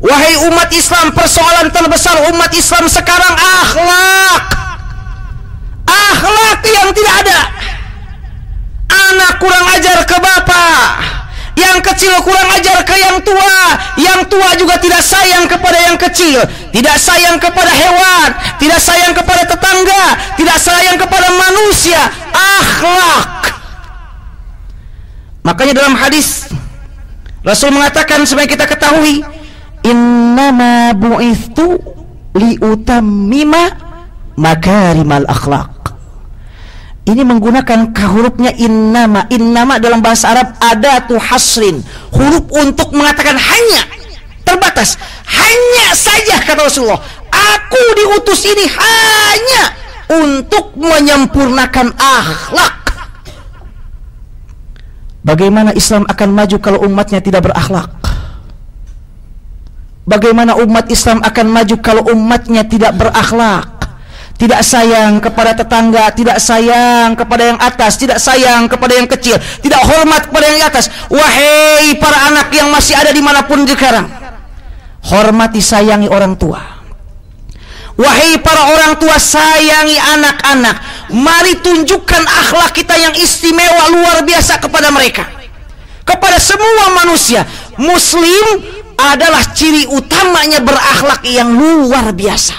Wahai umat Islam, persoalan terbesar umat Islam sekarang akhlak. Akhlak yang tidak ada. Anak kurang ajar ke bapak, yang kecil kurang ajar ke yang tua juga tidak sayang kepada yang kecil, tidak sayang kepada hewan, tidak sayang kepada tetangga, tidak sayang kepada manusia. Akhlak. Makanya dalam hadis Rasul mengatakan, supaya kita ketahui, innama bu'ithtu liutammima makarimal akhlaq. Ini menggunakan hurufnya innama. Innama dalam bahasa Arab adatu hasrin, huruf untuk mengatakan hanya, terbatas, hanya saja, kata Rasulullah, aku diutus ini hanya untuk menyempurnakan akhlak. Bagaimana Islam akan maju kalau umatnya tidak berakhlak? Bagaimana umat Islam akan maju kalau umatnya tidak berakhlak, tidak sayang kepada tetangga, tidak sayang kepada yang atas, tidak sayang kepada yang kecil, tidak hormat kepada yang di atas. Wahai para anak yang masih ada dimanapun sekarang, hormati, sayangi orang tua. Wahai para orang tua, sayangi anak-anak. Mari tunjukkan akhlak kita yang istimewa luar biasa kepada mereka, kepada semua manusia. Muslim adalah ciri utamanya berakhlak yang luar biasa.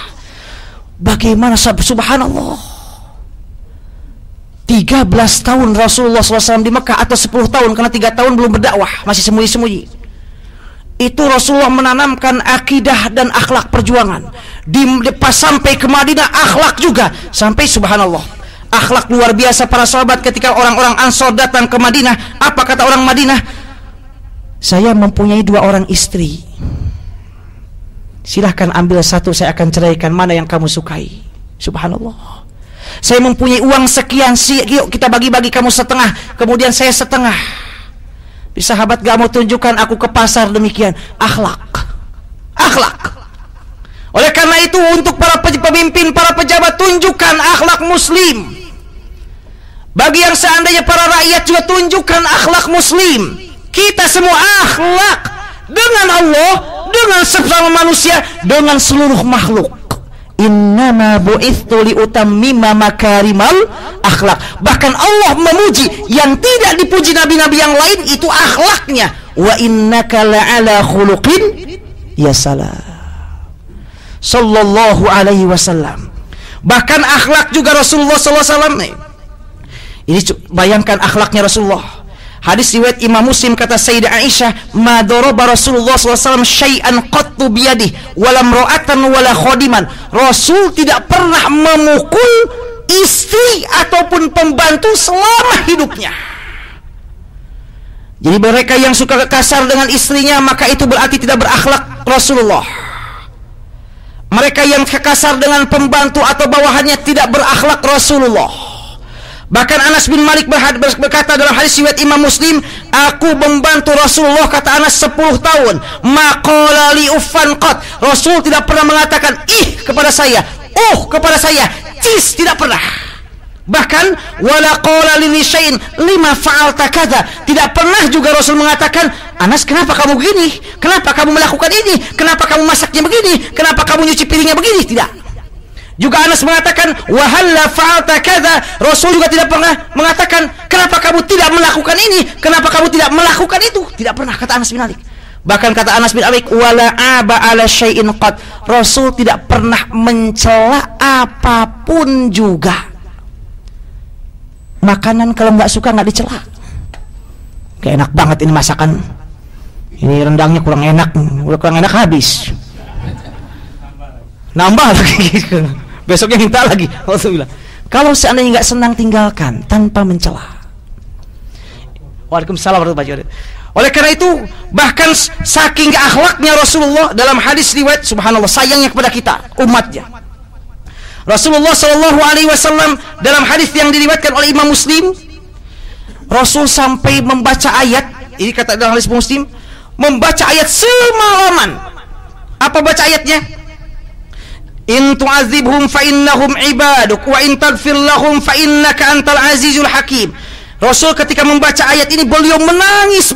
Bagaimana, subhanallah, 13 tahun Rasulullah SAW di Mekah, atau 10 tahun, karena 3 tahun belum berdakwah, masih sembunyi-sembunyi. Itu Rasulullah menanamkan akidah dan akhlak perjuangan. Pas sampai ke Madinah, akhlak juga. Sampai subhanallah, akhlak luar biasa para sahabat ketika orang-orang Ansor datang ke Madinah. Apa kata orang Madinah? Saya mempunyai 2 orang istri, silahkan ambil satu, saya akan ceraikan, mana yang kamu sukai. Subhanallah. Saya mempunyai uang sekian, yuk kita bagi-bagi, kamu setengah, kemudian saya setengah. Sahabat gak mau tunjukkan, aku ke pasar, demikian. Akhlak. Oleh karena itu, untuk para pemimpin, para pejabat, tunjukkan akhlak muslim. Bagi yang seandainya para rakyat juga tunjukkan akhlak muslim. Kita semua akhlak dengan Allah, dengan sesama manusia, dengan seluruh makhluk. Innama bu'ithtu liutammima makarimal akhlak. Bahkan Allah memuji yang tidak dipuji nabi-nabi yang lain, itu akhlaknya. Wa innaka la'ala khuluqin ya salam, sallallahu alaihi wasallam. Bahkan akhlak juga Rasulullah sallallahu alaihi wasallam. Ini bayangkan akhlaknya Rasulullah. Hadis riwayat Imam Muslim, kata Sayyidah Aisyah, ma daraba Rasulullah SAW syai'an qattu biyadihi walam ra'atan wala khodiman. Rasul tidak pernah memukul istri ataupun pembantu selama hidupnya. Jadi mereka yang suka kasar dengan istrinya, maka itu berarti tidak berakhlak Rasulullah. Mereka yang kasar dengan pembantu atau bawahannya tidak berakhlak Rasulullah. Bahkan Anas bin Malik berkata dalam hadis riwayat Imam Muslim, aku membantu Rasulullah, kata Anas, 10 tahun. Maqala li uffan qat. Rasul tidak pernah mengatakan ih kepada saya, kepada saya, cis, tidak pernah. Bahkan wala qala li syai'in lima fa'alta kadza. Tidak pernah juga Rasul mengatakan, Anas, kenapa kamu begini? Kenapa kamu melakukan ini? Kenapa kamu masaknya begini? Kenapa kamu nyuci piringnya begini? Tidak. Juga Anas mengatakan wahalla fa'alta kadza. Rasul juga tidak pernah mengatakan kenapa kamu tidak melakukan ini, kenapa kamu tidak melakukan itu. Tidak pernah, kata Anas bin Malik. Bahkan kata Anas bin Malik, wala aba ala syai'in qad. Rasul tidak pernah mencela apapun juga. Makanan kalau nggak suka nggak dicela. Kayak enak banget ini masakan, ini rendangnya kurang enak, udah kurang enak habis, nambah lagi. Besoknya minta lagi. Alhamdulillah. Kalau seandainya nggak senang, tinggalkan tanpa mencela. Waalaikumsalam warahmatullahi wabarakatuh. Oleh karena itu, bahkan saking akhlaknya Rasulullah, dalam hadis riwayat, subhanallah, sayangnya kepada kita umatnya, Rasulullah Shallallahu Alaihi Wasallam dalam hadis yang diriwayatkan oleh Imam Muslim, Rasul sampai membaca ayat ini, kata dalam hadis Muslim, membaca ayat semalaman. Apa baca ayatnya? In tu'adzibhum fa innahum ibaduk wa in taghfir lahum fa innaka antal azizul hakim. Rasul ketika membaca ayat ini, beliau menangis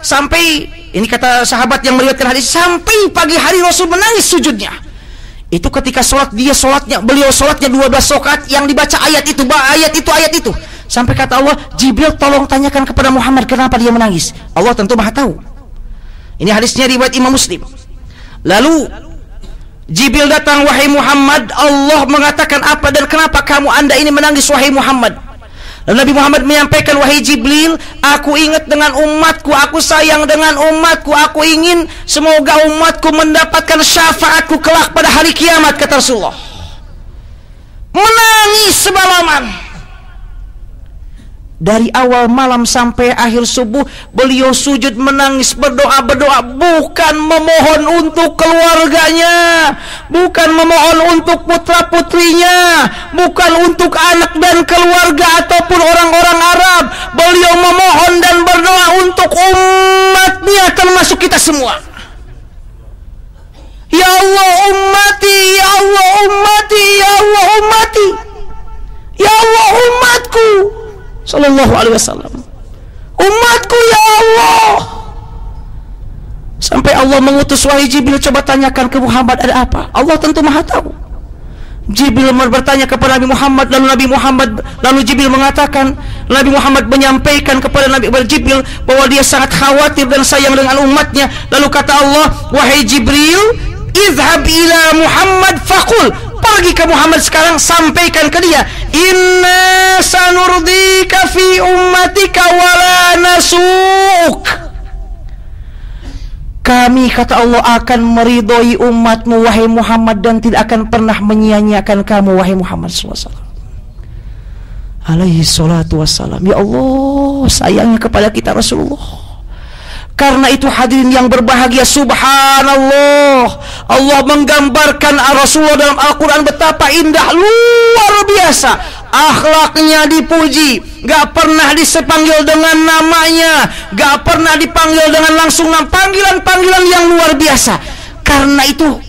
sampai ini kata sahabat yang meriwayatkan hadis, sampai pagi hari Rasul menangis sujudnya. Itu ketika beliau sholatnya 12 rakaat yang dibaca ayat itu. Sampai kata Allah, Jibril tolong tanyakan kepada Muhammad kenapa dia menangis. Allah tentu Maha tahu. Ini hadisnya riwayat Imam Muslim. Lalu Jibril datang, wahai Muhammad, Allah mengatakan apa dan kenapa Anda ini menangis, wahai Muhammad? Lalu Nabi Muhammad menyampaikan, wahai Jibril, aku ingat dengan umatku, aku sayang dengan umatku, aku ingin semoga umatku mendapatkan syafaatku kelak pada hari kiamat, kata Rasulullah. Menangis semalaman. Dari awal malam sampai akhir subuh, beliau sujud menangis, berdoa, bukan memohon untuk keluarganya, bukan memohon untuk putra-putrinya, bukan untuk anak dan keluarga ataupun orang-orang Arab. Beliau memohon dan berdoa untuk umat umatnya termasuk kita semua. Ya Allah ummati, ya Allah ummati, ya Allah ummati, ya Allah umatku sallallahu alaihi wasallam, umatku ya Allah. Sampai Allah mengutus wahai Jibril, coba tanyakan ke Muhammad ada apa. Allah tentu maha tahu. Jibril bertanya kepada Nabi Muhammad, lalu Jibril mengatakan, Nabi Muhammad menyampaikan kepada Nabi Jibril bahwa dia sangat khawatir dan sayang dengan umatnya. Lalu kata Allah, wahai Jibril, izhab ila Muhammad faqul, pergi ke Muhammad sekarang, sampaikan ke dia, inna sanurdika fi ummatika wala nasuk. Kami, kata Allah, akan meridhoi umatmu wahai Muhammad dan tidak akan pernah menyia-nyiakan kamu wahai Muhammad SAW alaihi salatu wassalam. Ya Allah, sayangnya kepada kita Rasulullah. Karena itu hadirin yang berbahagia, subhanallah, Allah menggambarkan Rasulullah dalam Al-Quran betapa indah, luar biasa. Akhlaknya dipuji, gak pernah dipanggil dengan namanya, gak pernah dipanggil dengan langsung panggilan-panggilan yang luar biasa. Karena itu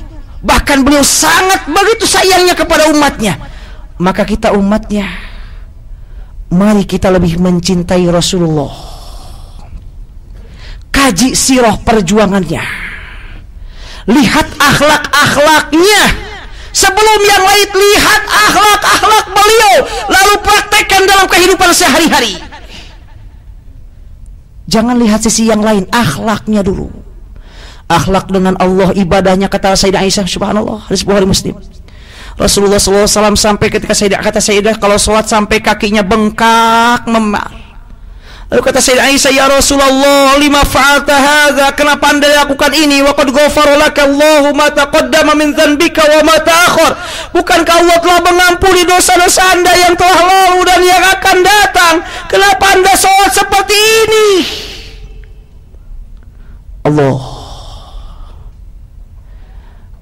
bahkan beliau sangat begitu sayangnya kepada umatnya. Maka kita umatnya, mari kita lebih mencintai Rasulullah. Kaji sirah perjuangannya, lihat akhlak-akhlaknya. Sebelum yang lain, lihat akhlak-akhlak beliau, lalu praktekkan dalam kehidupan sehari-hari. Jangan lihat sisi yang lain, akhlaknya dulu. Akhlak dengan Allah, ibadahnya, kata Sayyidah Aisyah, subhanallah, hadis Bukhari Muslim. Rasulullah SAW sampai ketika kata Sayyidah, kalau sholat sampai kakinya bengkak memar. Lalu kata Sayyidah Aisyah, ya Rasulullah, lima fa'alta hadza, kenapa Anda lakukan ini? Wa qad ghafara laka Allahu ma taqaddama min dzanbika wa ma ta'akhkhar. Bukankah Allah telah mengampuni dosa-dosa Anda yang telah lalu dan yang akan datang? Kenapa Anda sholat seperti ini? Allah,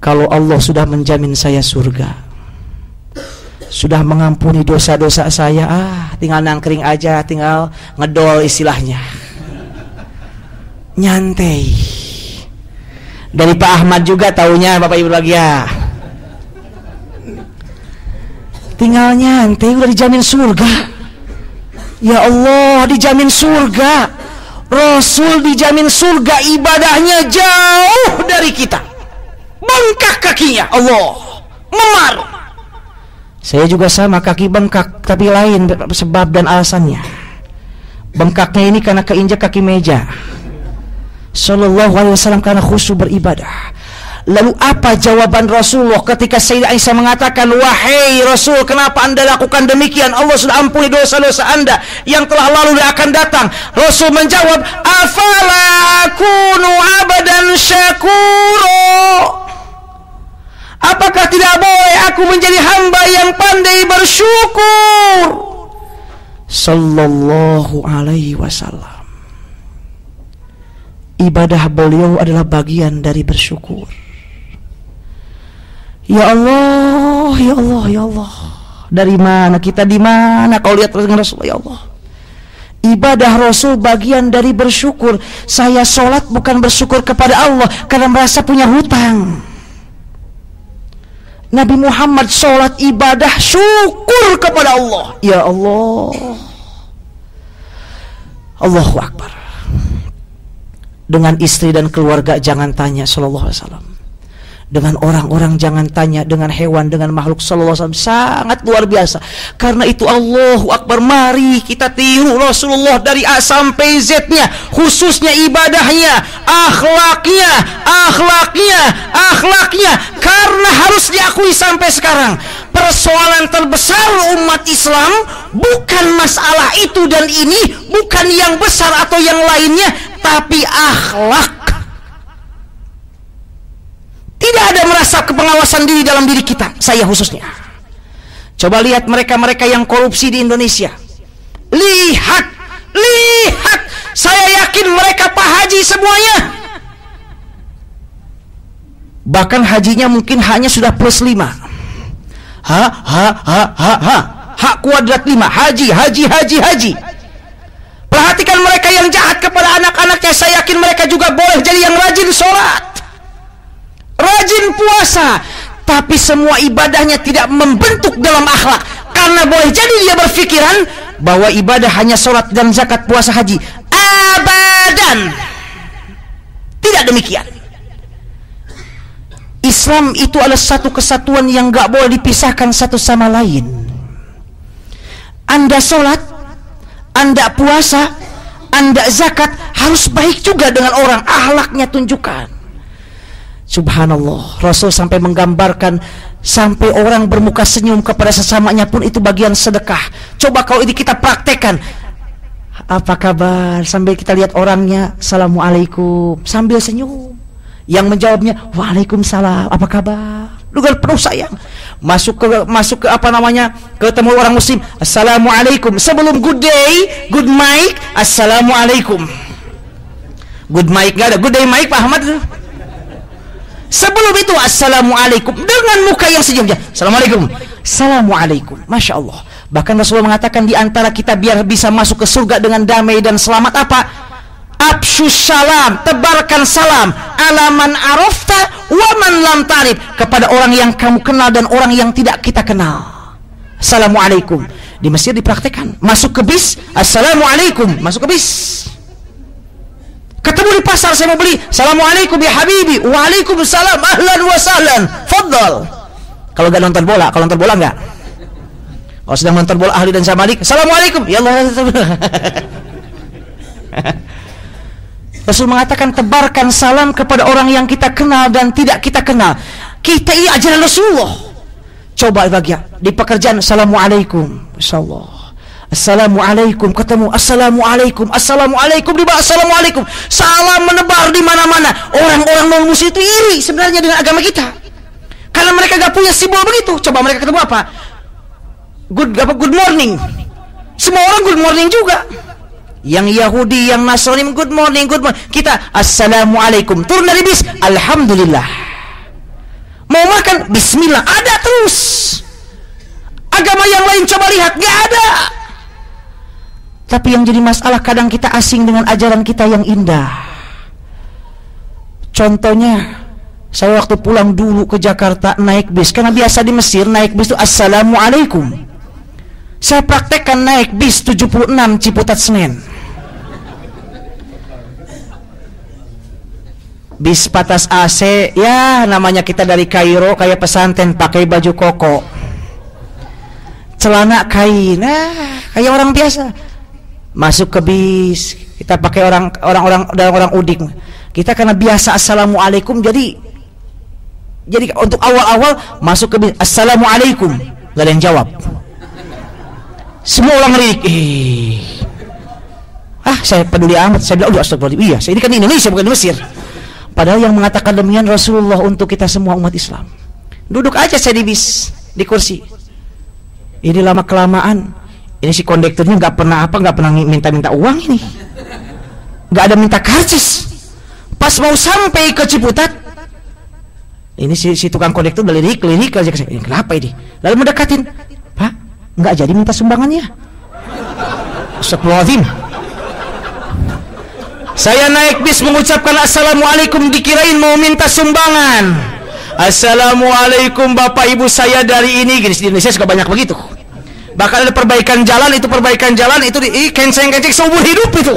kalau Allah sudah menjamin saya surga, sudah mengampuni dosa-dosa saya, tinggal nangkring aja, tinggal ngedol istilahnya, nyantai. Dari Pak Ahmad juga taunya, Bapak Ibu lagi ya, tinggal nyantai, udah dijamin surga. Ya Allah, dijamin surga, Rasul dijamin surga, ibadahnya jauh dari kita, bengkak kakinya, Allah memar. Saya juga sama, kaki bengkak, tapi lain sebab dan alasannya. Bengkaknya ini karena keinjak kaki meja. Sallallahu alaihi wasallam karena khusyuk beribadah. Lalu apa jawaban Rasulullah ketika Sayyidah Aisyah mengatakan, wahai Rasul, kenapa Anda lakukan demikian? Allah sudah ampuni dosa-dosa Anda yang telah lalu dan akan datang. Rasul menjawab, afala akunu abadan syakuro. Apakah tidak boleh aku menjadi hamba yang pandai bersyukur? Sallallahu alaihi wasallam. Ibadah beliau adalah bagian dari bersyukur. Ya Allah, ya Allah, ya Allah. Dari mana kita, di mana kau lihat dengan Rasulullah, ya Allah. Ibadah Rasul bagian dari bersyukur. Saya sholat bukan bersyukur kepada Allah karena merasa punya hutang. Nabi Muhammad sholat ibadah syukur kepada Allah. Ya Allah, Allahu Akbar. Dengan istri dan keluarga jangan tanya, sallallahu alaihi wasallam. Dengan orang-orang jangan tanya, dengan hewan, dengan makhluk, sallallahu alaihi wasallam, sangat luar biasa. Karena itu Allahu Akbar, mari kita tiru Rasulullah dari A sampai Z-nya, khususnya ibadahnya, akhlaknya, karena harus diakui sampai sekarang persoalan terbesar umat Islam bukan masalah itu dan ini, bukan yang besar atau yang lainnya, tapi akhlak. Tidak ada merasa kepengawasan diri dalam diri kita, saya khususnya. Coba lihat mereka-mereka yang korupsi di Indonesia. Lihat, saya yakin mereka Pak Haji semuanya. Bahkan hajinya mungkin hanya sudah plus 5. Hak kuadrat 5. Haji. Perhatikan mereka yang jahat kepada anak-anaknya, saya yakin mereka juga boleh jadi yang rajin sholat, rajin puasa, tapi semua ibadahnya tidak membentuk dalam akhlak. Karena boleh jadi dia berpikiran bahwa ibadah hanya sholat dan zakat, puasa, haji. Abadan. Tidak demikian. Islam itu adalah satu kesatuan yang gak boleh dipisahkan satu sama lain. Anda sholat, Anda puasa, Anda zakat, harus baik juga dengan orang. Akhlaknya tunjukkan. Subhanallah, Rasul sampai menggambarkan sampai orang bermuka senyum kepada sesamanya pun itu bagian sedekah. Coba kalau ini kita praktekkan. Apa kabar? Sambil kita lihat orangnya, Assalamualaikum, sambil senyum. Yang menjawabnya, Waalaikumsalam, apa kabar? Dengan penuh sayang. Masuk ke apa namanya, ketemu orang muslim, Assalamualaikum. Sebelum good day, good mic, Assalamualaikum. Good mic gak ada, good day mic Pak Ahmad. Sebelum itu Assalamualaikum dengan muka yang senyum. Assalamualaikum, Assalamualaikum. Masya Allah. Bahkan Rasulullah mengatakan di antara kita biar bisa masuk ke surga dengan damai dan selamat apa? Absyus salam, tebarkan salam, alaman arafta wa man lam ta'rif, kepada orang yang kamu kenal dan orang yang tidak kita kenal. Assalamualaikum. Di Mesir dipraktekkan. Masuk ke bis, Assalamualaikum. Masuk ke bis. Ketemu di pasar, saya mau beli, Assalamualaikum ya habibi. Waalaikumsalam, ahlan wa sahlan, faddal. Kalau nggak nonton bola, kalau nonton bola nggak. Kalau sedang nonton bola ahli dan Zamalek, Assalamualaikum. Ya Allah. Rasul mengatakan tebarkan salam kepada orang yang kita kenal dan tidak kita kenal. Kita ini ajaran Rasulullah. Coba bahagia di pekerjaan, Assalamualaikum. Insyaallah. Assalamualaikum, ketemu Assalamualaikum, Assalamualaikum, di bawah Assalamualaikum. Salam menebar di mana-mana. Orang-orang non-muslim itu iri sebenarnya dengan agama kita. Karena mereka gak punya simbol begitu. Coba mereka ketemu apa? Good morning. Semua orang good morning juga. Yang Yahudi, yang Nasrani good morning, good morning. Kita Assalamualaikum. Turun dari bis, Alhamdulillah. Mau makan, Bismillah. Ada terus. Agama yang lain coba lihat, gak ada. Tapi yang jadi masalah kadang kita asing dengan ajaran kita yang indah. Contohnya, saya waktu pulang dulu ke Jakarta naik bis, karena biasa di Mesir naik bis itu Assalamualaikum. Saya praktekkan naik bis 76 Ciputat Senen. Bis patas AC, ya namanya kita dari Kairo, kayak pesantren, pakai baju koko, celana kain, kayak orang biasa. Masuk ke bis, kita pakai orang udik. Kita karena biasa Assalamualaikum, jadi untuk awal-awal masuk ke bis, Assalamualaikum, gak ada yang jawab. Semua orang ngelirik. Saya peduli amat. Saya bilang, astagfirullahaladzim. Iya, saya ini kan di Indonesia, bukan di Mesir. Padahal yang mengatakan demikian Rasulullah untuk kita semua umat Islam. Duduk aja saya di bis, di kursi. Ini lama kelamaan, ini si kondekturnya nggak pernah minta uang ini, nggak ada minta karcis. Pas mau sampai ke Ciputat, ini si tukang kondektur lirik aja ke saya. Kenapa ini? Lalu mendekatin, Pak, nggak jadi minta sumbangannya. Astagfirullahaladzim. Saya naik bis mengucapkan Assalamualaikum, dikirain mau minta sumbangan. Assalamualaikum Bapak Ibu, saya dari ini. Gini, di Indonesia suka banyak begitu. Bahkan ada perbaikan jalan itu kenceng seumur hidup itu.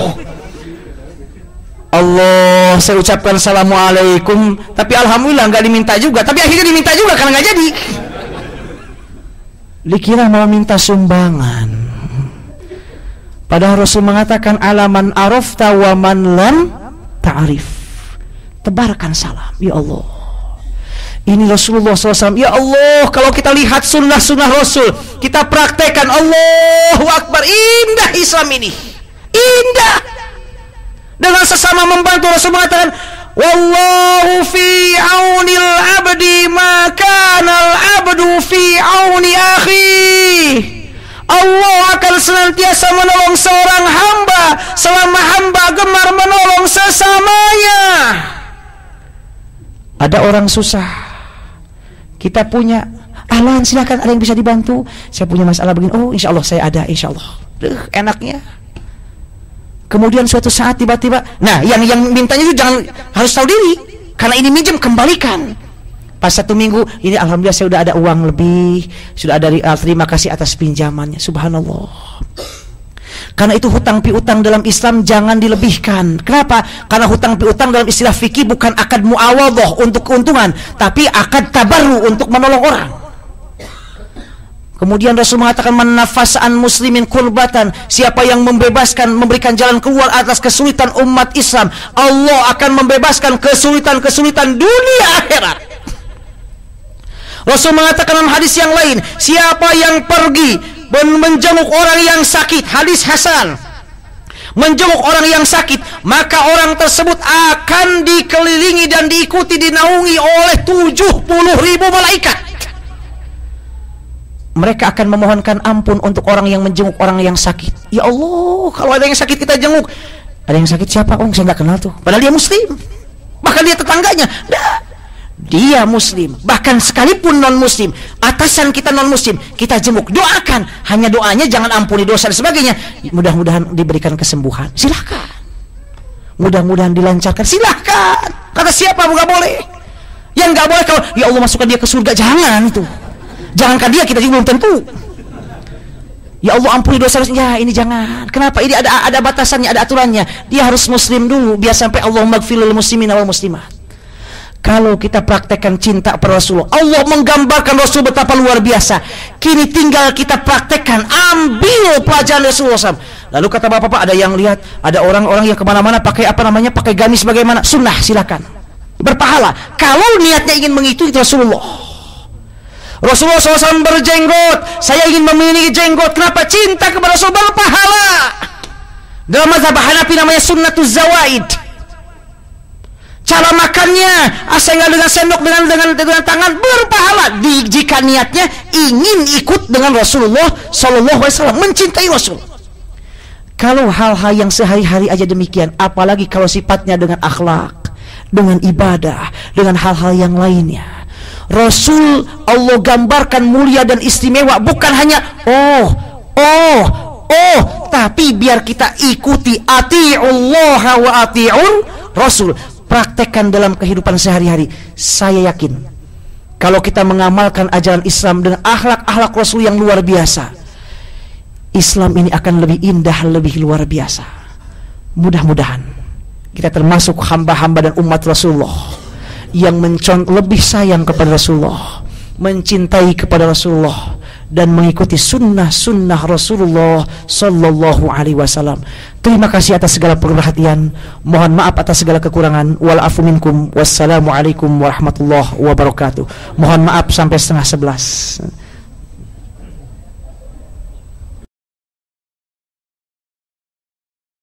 Allah, saya ucapkan Assalamualaikum, tapi alhamdulillah nggak diminta juga. Tapi akhirnya diminta juga karena nggak jadi. Dikira mau minta sumbangan. Padahal Rasul mengatakan alaman arafta wa man lam ta'rif. Tebarkan salam. Ya Allah, ini Rasulullah SAW. Ya Allah, kalau kita lihat sunnah-sunnah Rasul, kita praktekkan, Allahu Akbar. Indah Islam ini, indah. Dengan sesama membantu, Rasul mengatakan, wallahu fi aunil abdi ma kana al abdu fi auni akhi. Allah akan senantiasa menolong seorang hamba selama hamba gemar menolong sesamanya. Ada orang susah, kita punya, Ahlan, silakan, ada yang bisa dibantu, saya punya masalah begini, oh insya Allah saya ada, insya Allah. Enaknya Kemudian suatu saat tiba-tiba, nah yang mintanya itu jangan, harus tahu diri, karena ini minjem, kembalikan. Pas 1 minggu, ini alhamdulillah saya sudah ada uang lebih, sudah ada, terima kasih atas pinjamannya. Subhanallah. Karena itu hutang piutang dalam Islam jangan dilebihkan. Kenapa? Karena hutang piutang dalam istilah fikih bukan akad muawadhah untuk keuntungan, tapi akad tabarru untuk menolong orang. Kemudian Rasul mengatakan, man nafasa an muslimin kurbatan, siapa yang membebaskan, memberikan jalan keluar atas kesulitan umat Islam, Allah akan membebaskan kesulitan-kesulitan dunia akhirat. Rasul mengatakan dalam hadis yang lain, siapa yang pergi menjenguk orang yang sakit, hadis hasan, menjenguk orang yang sakit, maka orang tersebut akan dikelilingi dan diikuti, dinaungi oleh 70.000 malaikat. Mereka akan memohonkan ampun untuk orang yang menjenguk orang yang sakit. Ya Allah, kalau ada yang sakit kita jenguk. Ada yang sakit siapa? Oh, saya nggak kenal tuh. Padahal dia muslim. Bahkan dia tetangganya. Nah, dia muslim. Bahkan sekalipun non muslim, atasan kita non muslim, kita jenguk, doakan. Hanya doanya jangan ampuni dosa dan sebagainya. Mudah-mudahan diberikan kesembuhan. Silahkan. Mudah-mudahan dilancarkan. Silahkan. Kata siapa? Nggak boleh. Yang nggak boleh kalau ya Allah masukkan dia ke surga, jangan itu. Jangankan dia, kita juga belum tentu. Ya Allah ampuni dosa-dosanya, ya ini jangan. Kenapa? Ini ada batasannya, ada aturannya. Dia harus muslim dulu, biar sampai Allahumma gfir lil muslimin wal muslimat. Kalau kita praktekkan cinta pada Rasulullah, Allah menggambarkan Rasul betapa luar biasa. Kini tinggal kita praktekkan, ambil pelajaran Rasulullah SAW. Lalu kata bapak-bapak, ada yang lihat, ada orang-orang yang kemana-mana pakai apa namanya, pakai gamis bagaimana? Sunnah, silakan. Berpahala. Kalau niatnya ingin mengikuti Rasulullah. Rasulullah SAW berjenggot, saya ingin memiliki jenggot. Kenapa? Cinta kepada Rasul, berpahala. Dalam mazhab Hanafi namanya sunnatuz zawaid. Cara makannya asal nggak dengan sendok, dengan tangan, berpahala. Jika niatnya ingin ikut dengan Rasulullah SAW, mencintai Rasul. Kalau hal-hal yang sehari-hari aja demikian, apalagi kalau sifatnya dengan akhlak, dengan ibadah, dengan hal-hal yang lainnya. Rasul Allah gambarkan mulia dan istimewa, bukan hanya tapi biar kita ikuti. Ati'ullah wa ati'ur Rasul. Praktekkan dalam kehidupan sehari-hari. Saya yakin kalau kita mengamalkan ajaran Islam dengan akhlak-akhlak Rasul yang luar biasa, Islam ini akan lebih indah, lebih luar biasa. Mudah-mudahan kita termasuk hamba-hamba dan umat Rasulullah yang lebih sayang kepada Rasulullah, mencintai kepada Rasulullah, dan mengikuti sunnah-sunnah Rasulullah Sallallahu Alaihi Wasallam. Terima kasih atas segala perhatian. Mohon maaf atas segala kekurangan. Wal afu minkum. Wassalamualaikum warahmatullahi wabarakatuh. Mohon maaf sampai 10:30.